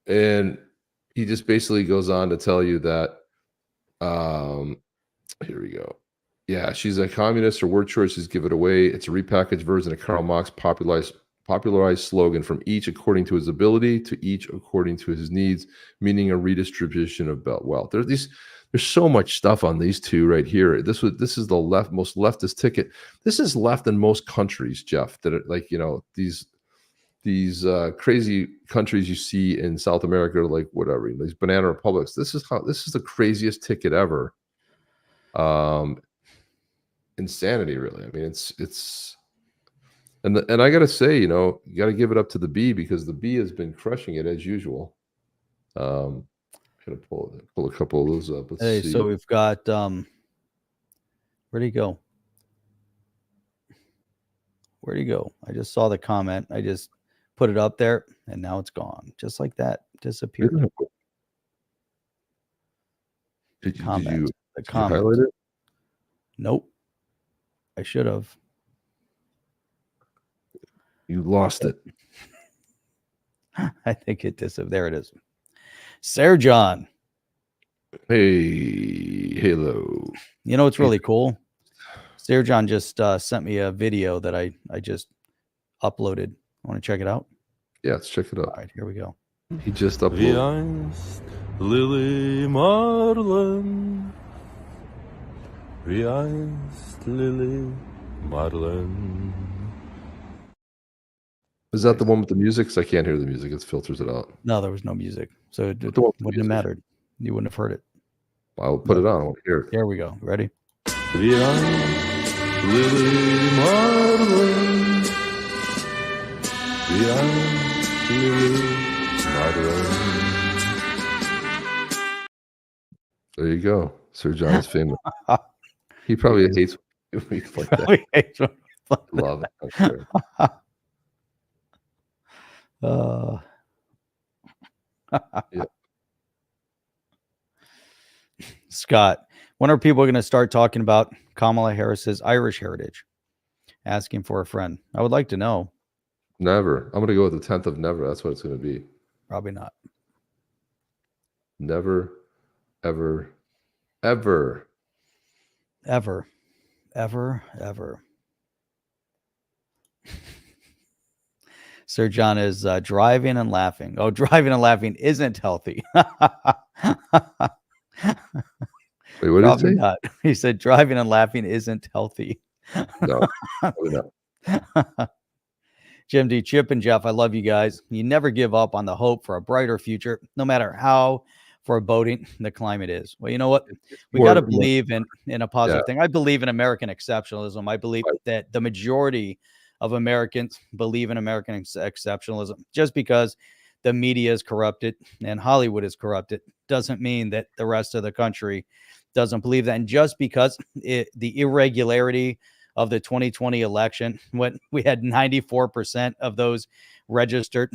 and he just basically goes on to tell you that. Here we go. Yeah, she's a communist. Her word choices give it away. It's a repackaged version of Karl Marx popularized slogan: from each according to his ability, to each according to his needs, meaning a redistribution of wealth. There's so much stuff on these two right here. This is the most leftist ticket. This is left in most countries, Jeff, that are like, these crazy countries you see in South America, like whatever, these banana republics. This is the craziest ticket ever. Insanity, really. I mean, it's and I gotta say, you gotta give it up to the B, because the B has been crushing it as usual. Gonna pull a couple of those up. Let's see. So we've got where'd he go? I just saw the comment. I just put it up there, and now it's gone, just like that. Disappeared. Did you highlight it? Nope. I should have. You lost it. I think it disappeared. There it is. Sarah John. Hey, hello. It's really cool. Sarah John just sent me a video that I just uploaded. Want to check it out? Yeah, let's check it out. All right, here we go. He just uploaded. Lily Marlin. Lily Marlin. Is that the one with the music? Because I can't hear the music. It filters it out. No, there was no music. So it wouldn't have mattered. You wouldn't have heard it. I'll put it on. I want to hear it. There we go. Ready? Lily Marlin. Lily Marlin. There you go. Sir John is famous. He probably hates We like that. Love it. Okay. Yeah. Scott, when are people going to start talking about Kamala Harris's Irish heritage? Asking for a friend. I would like to know. Never. I'm going to go with the 10th of never. That's what it's going to be. Probably not. Never, ever, ever. Ever. Ever, ever. Sir John is driving and laughing. Oh, driving and laughing isn't healthy. Wait, what did he say? Not. He said driving and laughing isn't healthy. No, probably not. Jim D, Chip, and Jeff, I love you guys. You never give up on the hope for a brighter future, no matter how foreboding the climate is. Well, you know what? We got to believe in a positive thing. I believe in American exceptionalism. I believe that the majority of Americans believe in American exceptionalism. Just because the media is corrupted and Hollywood is corrupted doesn't mean that the rest of the country doesn't believe that. And just because the irregularity of the 2020 election, when we had 94% of those registered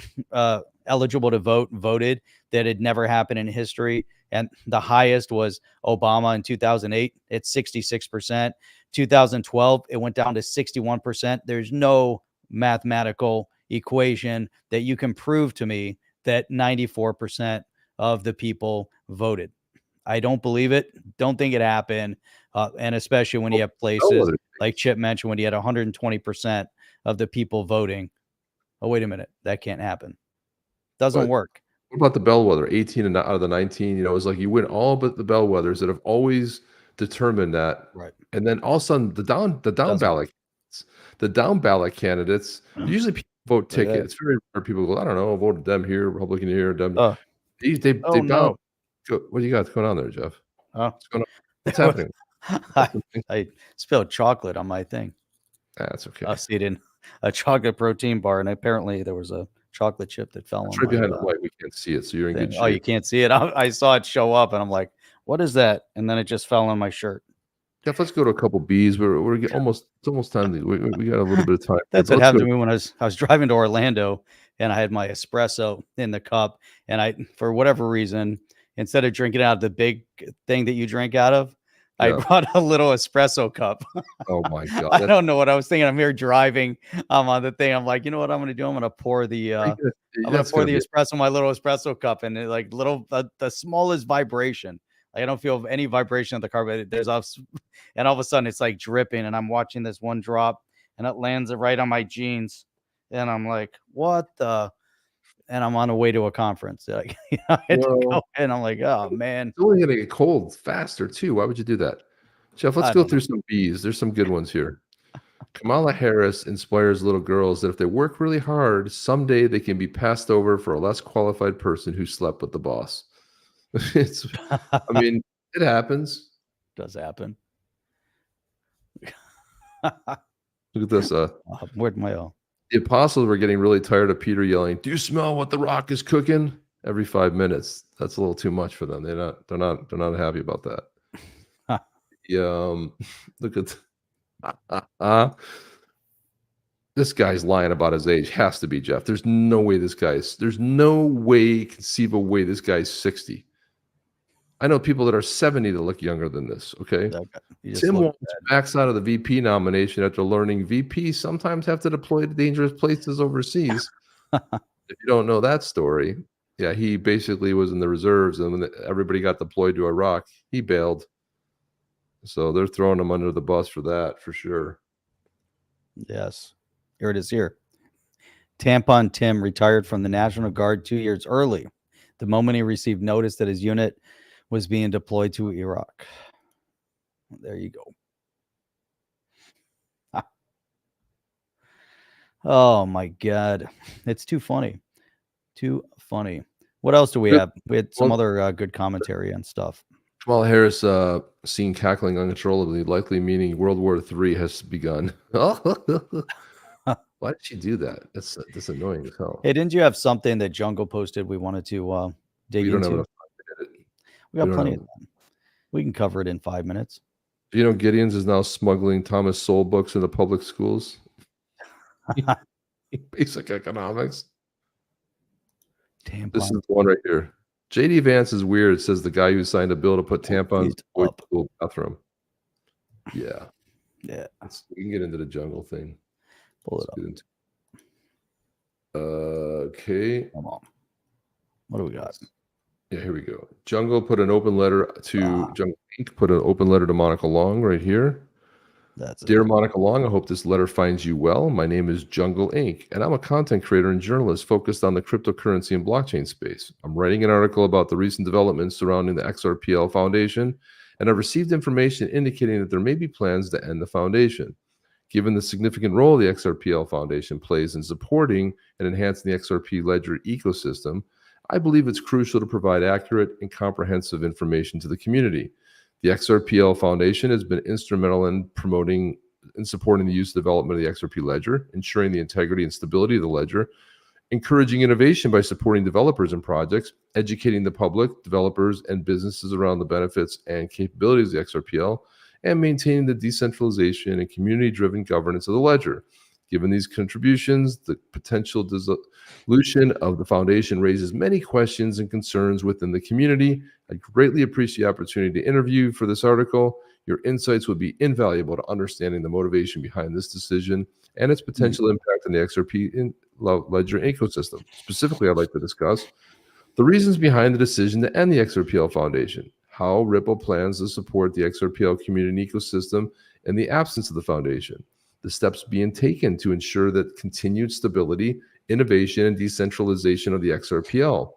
eligible to vote voted, that had never happened in history. And the highest was Obama in 2008 at 66%. 2012, it went down to 61%. There's no mathematical equation that you can prove to me that 94% of the people voted. I don't believe it. Don't think it happened. And especially when you have places like Chip mentioned, when you had 120% of the people voting. Oh, wait a minute. That can't happen. Doesn't work. What about the bellwether? 18 and out of the 19, it's like you win all but the bellwethers that have always determined that. Right. And then all of a sudden the down ballot candidates, usually people vote ticket. It's very rare people go, I don't know, I voted them here, Republican here, them. They no. What do you got going on there, Jeff? What's going on? What's happening? I spilled chocolate on my thing. That's okay. I was eating a chocolate protein bar, and apparently there was a chocolate chip that fell on right behind the light. We can't see it, so you're in good shape. Oh, you can't see it? I saw it show up, and I'm like, what is that? And then it just fell on my shirt. Jeff, let's go to a couple B's. We're it's almost time. We got a little bit of time. That's what happened to me when I was driving to Orlando, and I had my espresso in the cup, and I, for whatever reason, instead of drinking out of the big thing that you drink out of, I brought a little espresso cup. Oh my God. I don't know what I was thinking. I'm here driving. I'm on the thing. I'm like, you know what I'm going to do? I'm going to pour the espresso in my little espresso cup, and it, like the smallest vibration. Like, I don't feel any vibration of the car, but there's and all of a sudden it's like dripping, and I'm watching this one drop, and it lands right on my jeans, and I'm like, what the? And I'm on the way to a conference. Like, I had to go, and I'm like, oh man, it's only gonna get cold faster too. Why would you do that, Jeff? Let's go through some B's. There's some good ones here. Kamala Harris inspires little girls that if they work really hard, someday they can be passed over for a less qualified person who slept with the boss. I mean, it happens. Does happen. Look at this. Where'd my The apostles were getting really tired of Peter yelling, "Do you smell what the rock is cooking?" every 5 minutes. That's a little too much for them. They're not happy about that. Look at this guy's lying about his age. Has to be, Jeff. There's no way, conceivable way this guy's 60. I know people that are 70 that look younger than this. Okay. Tim Walton's backs out of the VP nomination after learning VPs sometimes have to deploy to dangerous places overseas. If you don't know that story, he basically was in the reserves, and when everybody got deployed to Iraq, he bailed. So they're throwing him under the bus for that, for sure. Yes. Here it is here. Tampon Tim retired from the National Guard 2 years early, the moment he received notice that his unit was being deployed to Iraq. There you go. Oh my God. It's too funny. Too funny. What else do we have? We had some other good commentary and stuff. Kamala Harris seen cackling uncontrollably, likely meaning World War III has begun. Why did she do that? That's annoying as hell. Hey, didn't you have something that Jungle posted we wanted to dig into? We got plenty of time. We can cover it in 5 minutes. You know, Gideon's is now smuggling Thomas Sowell books into public schools. Basic economics. Tampon. This is the one right here. JD Vance is weird. It says the guy who signed a bill to put tampons in the school bathroom. Yeah. Yeah. We can get into the jungle thing. Pull it up. Okay. Come on. What do we got? Yeah, here we go. Jungle put an open letter to Jungle Inc. Put an open letter to Monica Long right here. That's Dear it. Monica Long, I hope this letter finds you well. My name is Jungle Inc., and I'm a content creator and journalist focused on the cryptocurrency and blockchain space. I'm writing an article about the recent developments surrounding the XRPL Foundation, and I've received information indicating that there may be plans to end the foundation. Given the significant role the XRPL Foundation plays in supporting and enhancing the XRP ledger ecosystem, I believe it's crucial to provide accurate and comprehensive information to the community. The XRPL Foundation has been instrumental in promoting and supporting the use and development of the XRP ledger, ensuring the integrity and stability of the ledger, encouraging innovation by supporting developers and projects, educating the public, developers, and businesses around the benefits and capabilities of the XRPL, and maintaining the decentralization and community-driven governance of the ledger. Given these contributions, the potential dissolution of the foundation raises many questions and concerns within the community. I greatly appreciate the opportunity to interview for this article. Your insights would be invaluable to understanding the motivation behind this decision and its potential impact on the XRP ledger ecosystem. Specifically, I'd like to discuss the reasons behind the decision to end the XRPL Foundation, how Ripple plans to support the XRPL community ecosystem in the absence of the foundation, the steps being taken to ensure that continued stability, innovation, and decentralization of the XRPL.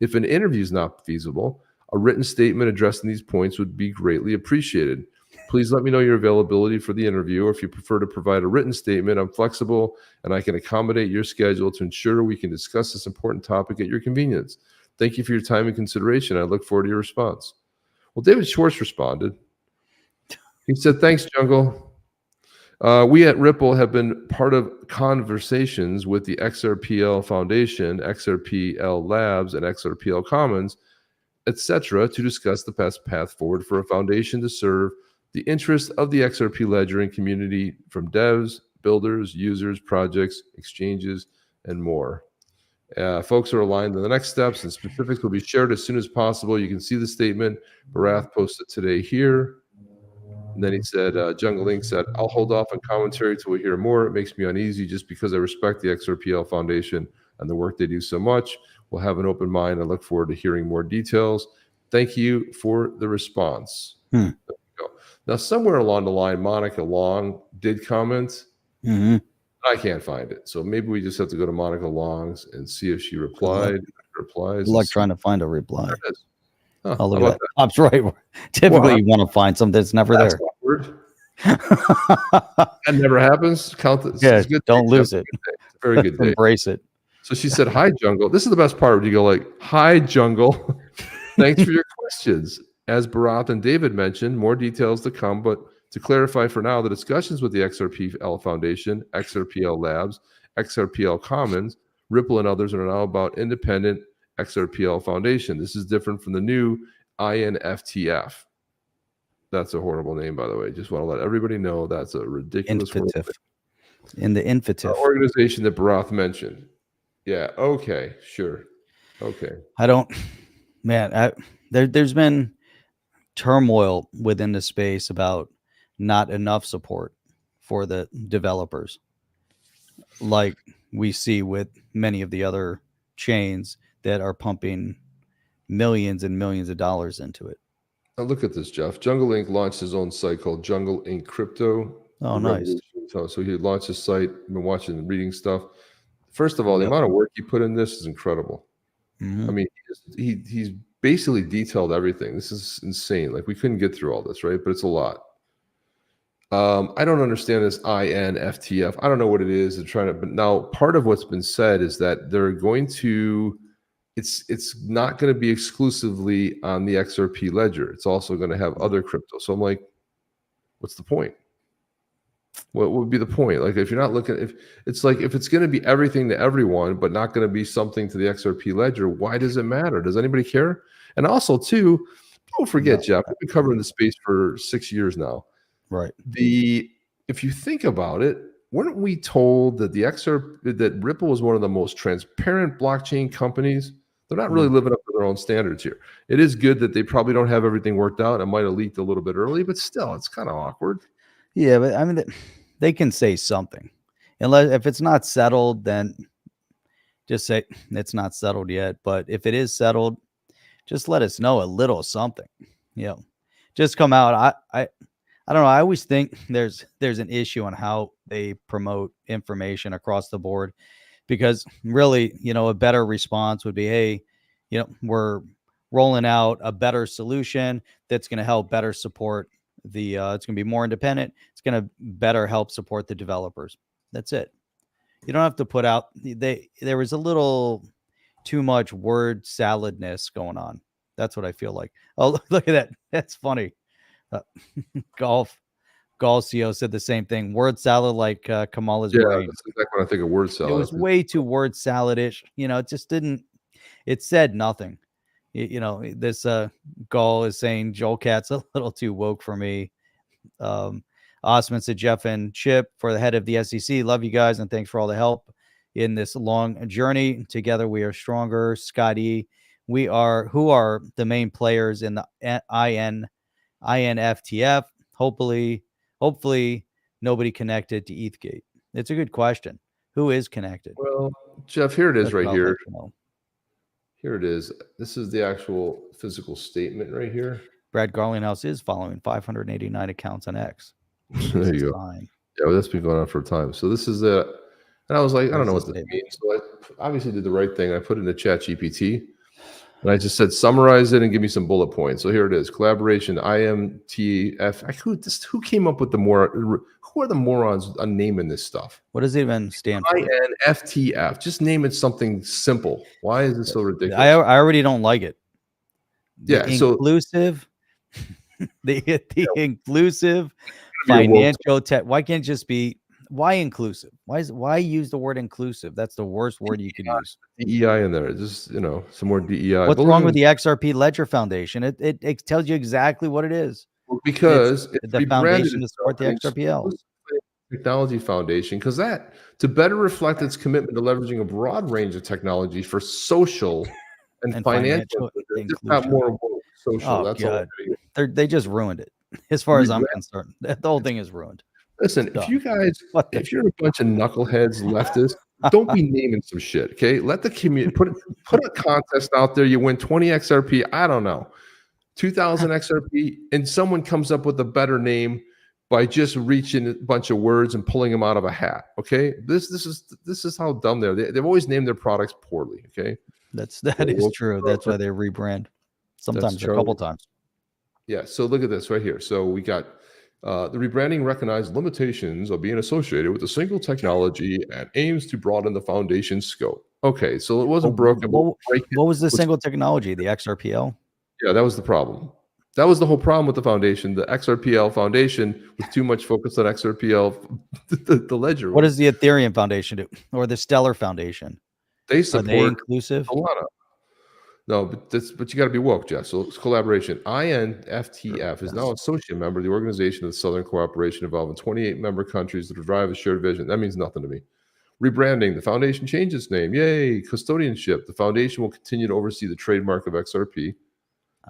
If an interview is not feasible, a written statement addressing these points would be greatly appreciated. Please let me know your availability for the interview, or if you prefer to provide a written statement, I'm flexible and I can accommodate your schedule to ensure we can discuss this important topic at your convenience. Thank you for your time and consideration. I look forward to your response. Well, David Schwartz responded. He said, thanks, Jungle. We at Ripple have been part of conversations with the XRPL Foundation, XRPL Labs, and XRPL Commons, etc., to discuss the best path forward for a foundation to serve the interests of the XRP ledger and community from devs, builders, users, projects, exchanges, and more. Folks are aligned on the next steps, and specifics will be shared as soon as possible. You can see the statement Barath posted today here. And then he said, Jungle Inc. said, I'll hold off on commentary till we hear more. It makes me uneasy just because I respect the XRPL Foundation and the work they do so much. We'll have an open mind. I look forward to hearing more details. Thank you for the response. There we go. Now, somewhere along the line, Monica Long did comment. I can't find it. So maybe we just have to go to Monica Long's and see if she replied. Replies. Good luck trying to find a reply. Huh, oh, look at that. Pop's right. Typically, you want to find something that's never there. Awkward. That never happens. Count it. Yeah, don't lose it. Very good day. Embrace it. So she said, hi, Jungle. This is the best part where you go like, hi, Jungle. Thanks for your questions. As Barath and David mentioned, more details to come, but to clarify for now, the discussions with the XRPL Foundation, XRPL Labs, XRPL Commons, Ripple, and others are now about independent XRPL Foundation. This is different from the new INFTF. That's a horrible name, by the way. Just want to let everybody know that's a ridiculous in the infitif organization that Barath mentioned. Yeah. Okay. Sure. Okay. I don't, man. There's been turmoil within the space about not enough support for the developers, like we see with many of the other chains that are pumping millions and millions of dollars into it. Now look at this, Jeff. Jungle Inc. launched his own site called Jungle Inc. Crypto. Oh, nice. So he launched his site. I've been watching and reading stuff. First of all, the amount of work he put in this is incredible. I mean, he's basically detailed everything. This is insane. Like, we couldn't get through all this, right? But it's a lot. I don't understand this INFTF. I don't know what it is. They're trying to, but now part of what's been said is that they're going to, it's not going to be exclusively on the XRP ledger. It's also going to have other crypto. So I'm like, what's the point? What would be the point? Like, if you're not looking, if it's like, if it's going to be everything to everyone, but not going to be something to the XRP ledger, why does it matter? Does anybody care? And also, too, don't forget, Jeff, we've been covering the space for 6 years now. Right. If you think about it, weren't we told that that Ripple is one of the most transparent blockchain companies? They're not really living up to their own standards here. It is good that they probably don't have everything worked out. It might have leaked a little bit early, but still, it's kind of awkward. Yeah, but I mean, they can say something. Unless if it's not settled, then just say it's not settled yet. But if it is settled, just let us know a little something. You know, just come out. I don't know. I always think there's an issue on how they promote information across the board, because really, a better response would be, hey, we're rolling out a better solution that's going to help better support the it's going to be more independent. It's going to better help support the developers. That's it. You don't have to put out there was a little too much word saladness going on. That's what I feel like. Oh, look at that. That's funny. Golf CEO said the same thing. Word salad like Kamala's brain. That's exactly when I think of word salad. It was way too word salad-ish. It just didn't. It said nothing. This Gall is saying Joel Cat's a little too woke for me. Osman said, Jeff and Chip, for the head of the SEC, love you guys and thanks for all the help in this long journey. Together we are stronger. Scotty, who are the main players in the INFTF? Hopefully nobody connected to ETHgate. It's a good question. Who is connected? Well, Jeff, here it is. That's right here. Like, Here it is. This is the actual physical statement right here. Brad Garlinghouse is following 589 accounts on X. There you go. Fine. Yeah, well, that's been going on for a time. So this is and I was like, I don't know what this means. So I obviously did the right thing. I put it in the chat GPT. And I just said, summarize it and give me some bullet points. So here it is. Collaboration, IMTF. Who came up with who are the morons on naming this stuff? What does it even stand for? INFTF. Just name it something simple. Why is it so ridiculous? I already don't like it. Inclusive. The inclusive financial tech. Why can't it just be why inclusive? Why use the word inclusive? That's the worst word you can use. DEI in there. Just some more DEI. What's wrong with the XRP Ledger Foundation? It tells you exactly what it is. Well, because it's the foundation to support the XRPL Technology Foundation, because to better reflect its commitment to leveraging a broad range of technology for social and financial inclusion. Not more social. Oh, that's God. all. They just ruined it. As far as I'm concerned, the whole thing is ruined. Listen, if you guys, if you're a bunch of knuckleheads, leftists, don't be naming some shit. Okay, let the community put a contest out there. You win 20 XRP. I don't know, 2,000 XRP, and someone comes up with a better name by just reaching a bunch of words and pulling them out of a hat. Okay, this is how dumb they are. They've always named their products poorly. Okay, that is true. That's why they rebrand. Sometimes a couple times. Yeah. So look at this right here. So we got. The rebranding recognized limitations of being associated with a single technology and aims to broaden the foundation's scope. Okay, so it wasn't broken. What was the single technology? The XRPL? Yeah, that was the problem. That was the whole problem with the foundation. The XRPL Foundation was too much focused on XRPL, the ledger. What does the Ethereum Foundation do? Or the Stellar Foundation? They support inclusive? Solana. No, but you got to be woke, Jeff. So it's collaboration. INFTF is now an associate member of the Organization of the Southern Cooperation, involving 28 member countries that drive a shared vision. That means nothing to me. Rebranding. The foundation changed its name. Yay. Custodianship. The foundation will continue to oversee the trademark of XRP,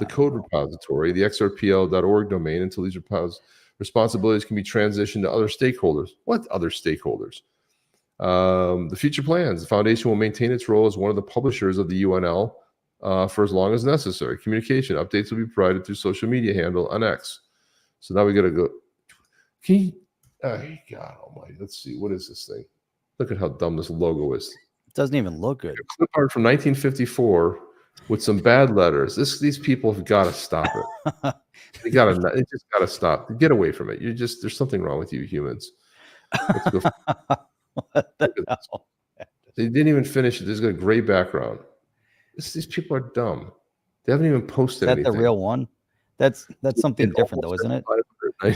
the code repository, the xrpl.org domain, until these responsibilities can be transitioned to other stakeholders. What other stakeholders? The future plans. The foundation will maintain its role as one of the publishers of the UNL for as long as necessary. Communication updates will be provided through social media handle on X. So now we got to go. God almighty. Let's see. What is this thing? Look at how dumb this logo is. It doesn't even look good. A clip art from 1954 with some bad letters. These people have got to stop it. They just got to stop. Get away from it. There's something wrong with you humans. Let's go. What the hell? They didn't even finish it. There's got a gray background. These people are dumb. They haven't even posted anything. Is that the real one? That's something different though, isn't it?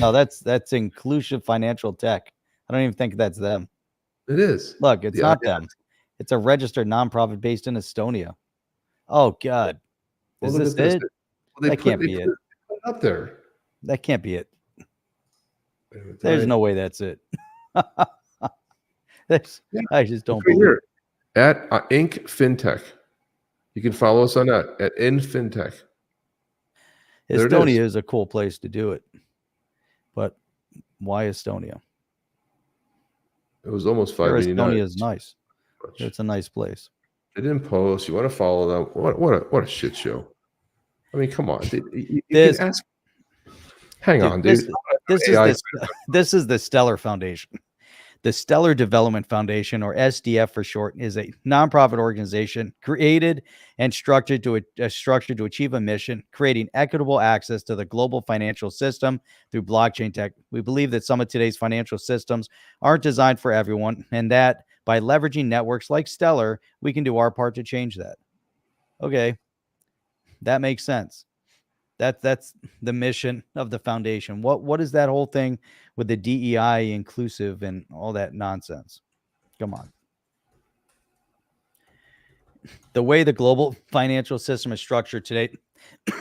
No, that's Inclusive Financial Tech. I don't even think that's them. It is. Look, it's not them. It's a registered nonprofit based in Estonia. Oh God. Is this it? Well, that can't be it. Up there. That can't be it. There's no way that's it. I just don't Right believe here at Inc. FinTech. You can follow us on that at In FinTech. There it Estonia is. is a cool place to do it. But why Estonia? It was almost Sure, 589. Estonia is nice. It's a nice place. They didn't post. You want to follow them? What a shit show. I mean, come on. You can ask. Hang on, dude. This is the Stellar Foundation. The Stellar Development Foundation, or SDF for short, is a nonprofit organization created and structured to achieve a mission, creating equitable access to the global financial system through blockchain tech. We believe that some of today's financial systems aren't designed for everyone, and that by leveraging networks like Stellar, we can do our part to change that. Okay, that makes sense. That's the mission of the foundation. What is that whole thing with the DEI inclusive and all that nonsense? Come on. The way the global financial system is structured today,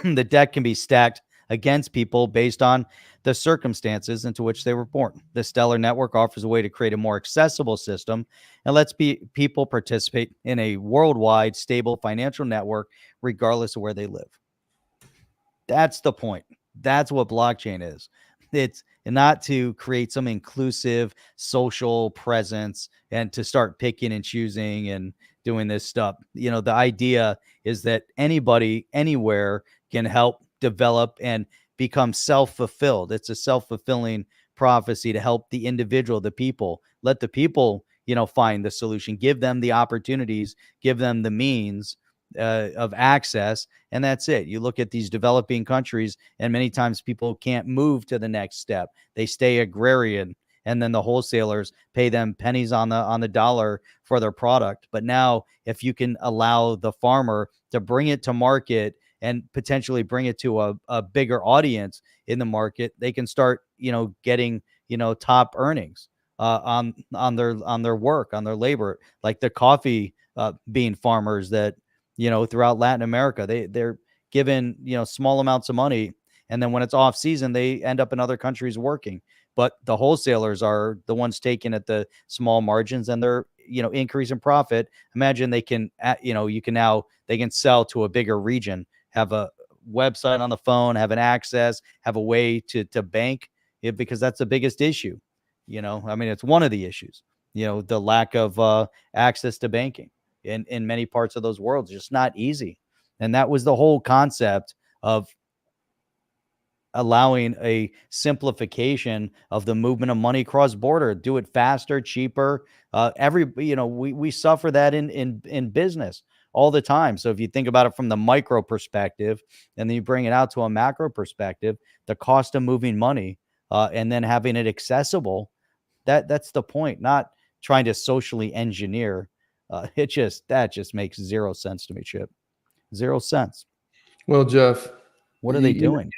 the deck can be stacked against people based on the circumstances into which they were born. The Stellar Network offers a way to create a more accessible system and lets people participate in a worldwide stable financial network regardless of where they live. That's the point. That's what blockchain is. It's not to create some inclusive social presence and to start picking and choosing and doing this stuff. You know, the idea is that anybody, anywhere can help develop and become self-fulfilled. It's a self-fulfilling prophecy to help the individual, the people. Let the people, find the solution. Give them the opportunities. Give them the means of access, and that's it. You look at these developing countries, and many times people can't move to the next step. They stay agrarian, and then the wholesalers pay them pennies on the dollar for their product. But now, if you can allow the farmer to bring it to market and potentially bring it to a bigger audience in the market, they can start, getting, top earnings on their work, on their labor, like the coffee bean farmers that throughout Latin America, they're given, small amounts of money. And then when it's off season, they end up in other countries working. But the wholesalers are the ones taking at the small margins, and they're, increase in profit. Imagine they can, they can sell to a bigger region, have a website on the phone, have an access, have a way to bank it, because that's the biggest issue. It's one of the issues, the lack of access to banking. In many parts of those worlds, just not easy. And that was the whole concept of allowing a simplification of the movement of money cross border. Do it faster, cheaper. We suffer that in business all the time. So if you think about it from the micro perspective, and then you bring it out to a macro perspective, the cost of moving money and then having it accessible, that's the point. Not trying to socially engineer. That just makes zero sense to me, Chip. 0 cents. Well, Jeff, what are they doing?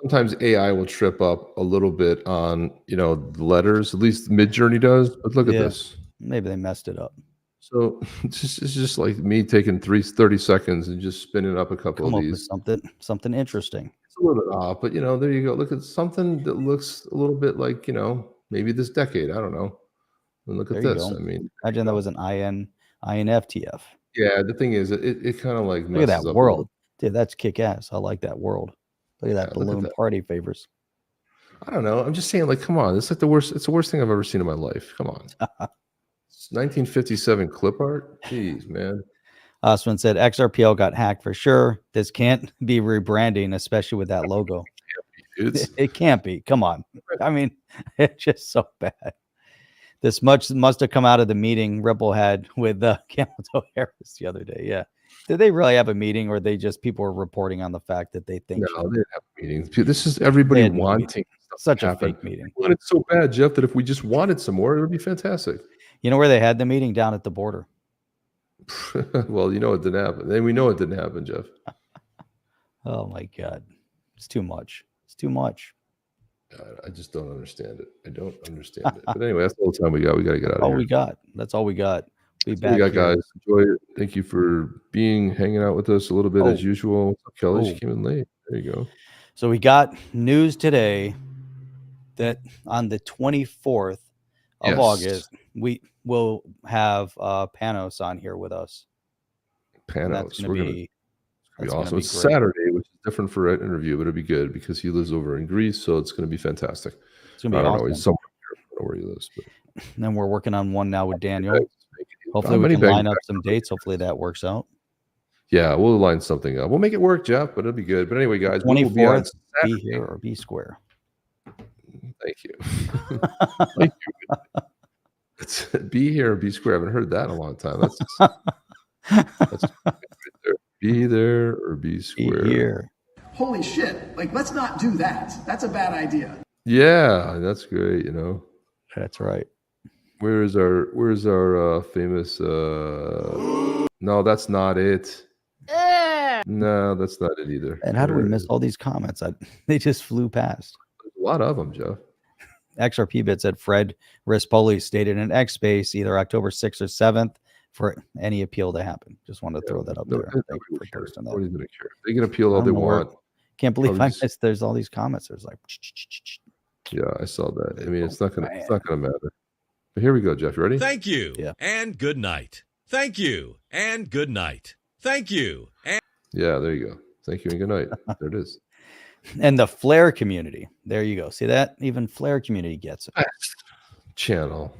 Sometimes AI will trip up a little bit on, the letters. At least Midjourney does. But look at this. Maybe they messed it up. So it's just like me taking 30 seconds and just spinning up a couple of these. Something interesting. It's a little bit off, but there you go. Look at something that looks a little bit like, maybe this decade. I don't know. And look at this. Imagine that was an INFTF. Yeah, the thing is, it kind of like look at that world, dude. That's kick ass. I like that world. Look at that balloon party favors. I don't know. I'm just saying, like, come on. It's like the worst. It's the worst thing I've ever seen in my life. Come on. It's 1957 clip art. Jeez, man. Osman said XRPL got hacked for sure. This can't be rebranding, especially with that logo. It can't be. Come on. It's just so bad. This must have come out of the meeting Ripple had with Camel Harris the other day. Yeah. Did they really have a meeting, or people were reporting on the fact that they think? No, they didn't have meetings. This is everybody wanting such a fake meeting. We wanted so bad, Jeff, that if we just wanted some more, it would be fantastic. You know where they had the meeting? Down at the border. Well, it didn't happen. Then we know it didn't happen, Jeff. Oh my God. It's too much. It's too much. I just don't understand it. I don't understand it. But anyway, that's all the time we got. We got to get out of here. All we got. That's all we got. Be back. We got, guys. Enjoy it. Thank you for hanging out with us a little bit as usual. Kelly, she came in late. There you go. So we got news today that on the 24th of Yes. August, we will have Panos on here with us. And that's Panos. going to be Awesome. It's great. Saturday, which is different for an interview, but it'll be good because he lives over in Greece, so it's going to be fantastic. It's going to be I don't awesome. know. He's somewhere here. I don't know where he lives. But And then we're working on one now with Daniel. Hopefully How we many can bags line up back? some dates. Hopefully that works out. Yeah, we'll line something up. We'll make it work, Jeff, but it'll be good. But anyway, guys, we will be on 24th, be Saturday. here or be square. Thank you. Thank you. It's be here or be square. I haven't heard that in a long time. That's right there. Be there or be Be square. here. Holy shit, like let's not do that. That's a bad idea. Yeah, that's great. You know, That's right. where's our famous? No, that's not it. No, that's not it either. And how do we Where miss is it? all these comments? They just flew past. There's a lot of them, Jeff. XRP bit said Fred Rispoli stated in X space either October 6th or 7th for any appeal to happen. Just wanted to throw that up No, there. Thank you for posting that. Nobody's gonna care. They can appeal I all they don't know where- want. Can't believe Probably I just- missed. There's all these comments. There's like, Yeah, I saw that. I mean, it's Oh, not gonna matter. But here we go, Jeff. You ready? Thank you. Yeah. And good night. Thank you. And good night. Thank you. And Yeah, there you go. Thank you and good night. There it is. and the Flare community. There you go. See that? Even Flare community gets it. Best channel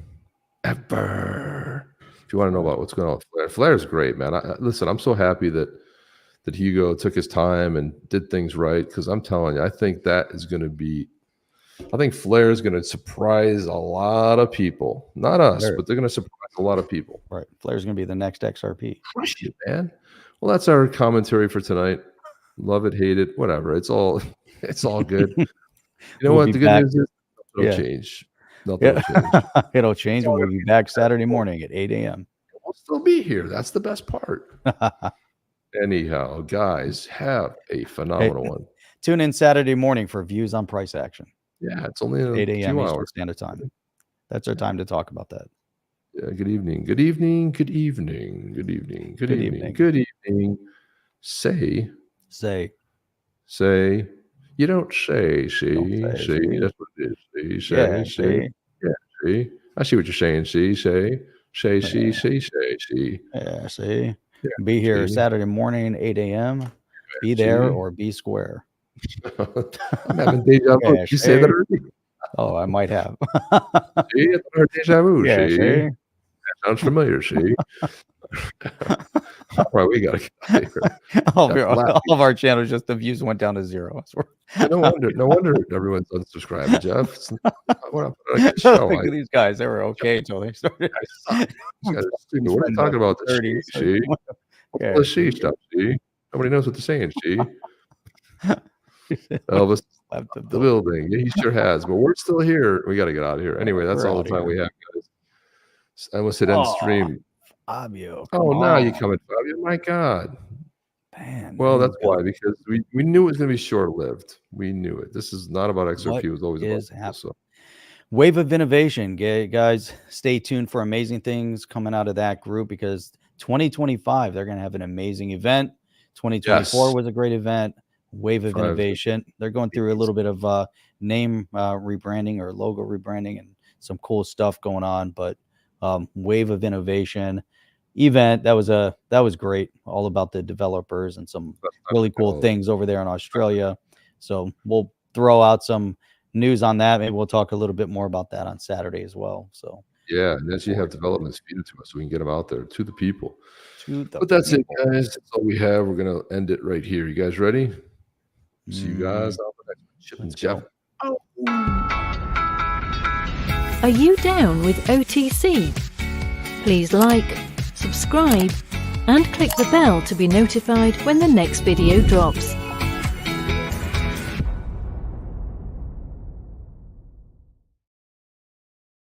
ever. If you want to know about what's going on with Flare, Flare's great, man. Listen, I'm so happy that Hugo took his time and did things right, because I'm telling you, I think that is going to be. I think Flare is going to surprise a lot of people. Not us, Flare. but they're going to surprise a lot of people. Right. Flare's going to be the next XRP. Crush it, man. Well, that's our commentary for tonight. Love it, hate it, whatever. It's all good. You know We'll what? be The good back. news is nothing will Yeah. change. Nothing will Yeah. change. It'll change and we'll be back Saturday morning at 8 a.m. We'll still be here. That's the best part. Anyhow, guys, have a phenomenal one. Tune in Saturday morning for views on price action. Yeah, it's only in 8 a a.m. few Eastern hours. Standard Time. That's our time to talk about that. Yeah, good evening. Good evening. Good evening. Good evening. Good Good evening. evening. Good evening. Say. You don't say. See. Don't say, See. see. That's what it is. See. Yeah, Say. See. Yeah. See. I see what you're saying. See. Say. Say. See. Yeah. Say. Say. See. Yeah, see. Yeah, Be here see. Saturday morning, 8 a.m. Be there See. or be square. I'm having deja vu. Yeah, You say that see. already? Oh, I might have. See, I thought I heard deja vu. Yeah, See. see. That sounds familiar. See. All right, we gotta get out of here. All of our channels, just the views went down to 0. I swear. No wonder everyone's unsubscribing, Jeff. What a good show. Look at these guys. They were okay until they started. These guys are stupid. What are you talking about? The 30s. she, see? Yeah. The she stuff, see? Nobody knows what they're saying, see? Elvis, Left the building. Yeah, he sure has. But we're still here. We got to get out of here. Anyway, that's We're all out the of time we here. have, guys. I almost hit end Oh, stream. Fabio. Oh, come now you on. coming, Fabio. My God. Man, Well, there that's you go. why, because we knew it was going to be short-lived. We knew it. This is not about XRP. What It was always is about happening? this, so. Wave of innovation, guys. Stay tuned for amazing things coming out of that group, because 2025 they're going to have an amazing event. 2024 Yes. was a great event. Wave of 5. innovation. They're going through a little bit of name rebranding or logo rebranding and some cool stuff going on. But Wave of innovation event, that was great. All about the developers and some really cool things over there in Australia. So we'll throw out some news on that. Maybe we'll talk a little bit more about that on Saturday as well. So Yeah, and then you have developments feed it to us so we can get them out there to the people. to the But that's it, people. guys. That's all we have. We're going to end it right here. You guys ready? See you guys on the next one. Chip and Let's Jeff. go. Are you down with OTC? Please like, subscribe, and click the bell to be notified when the next video drops.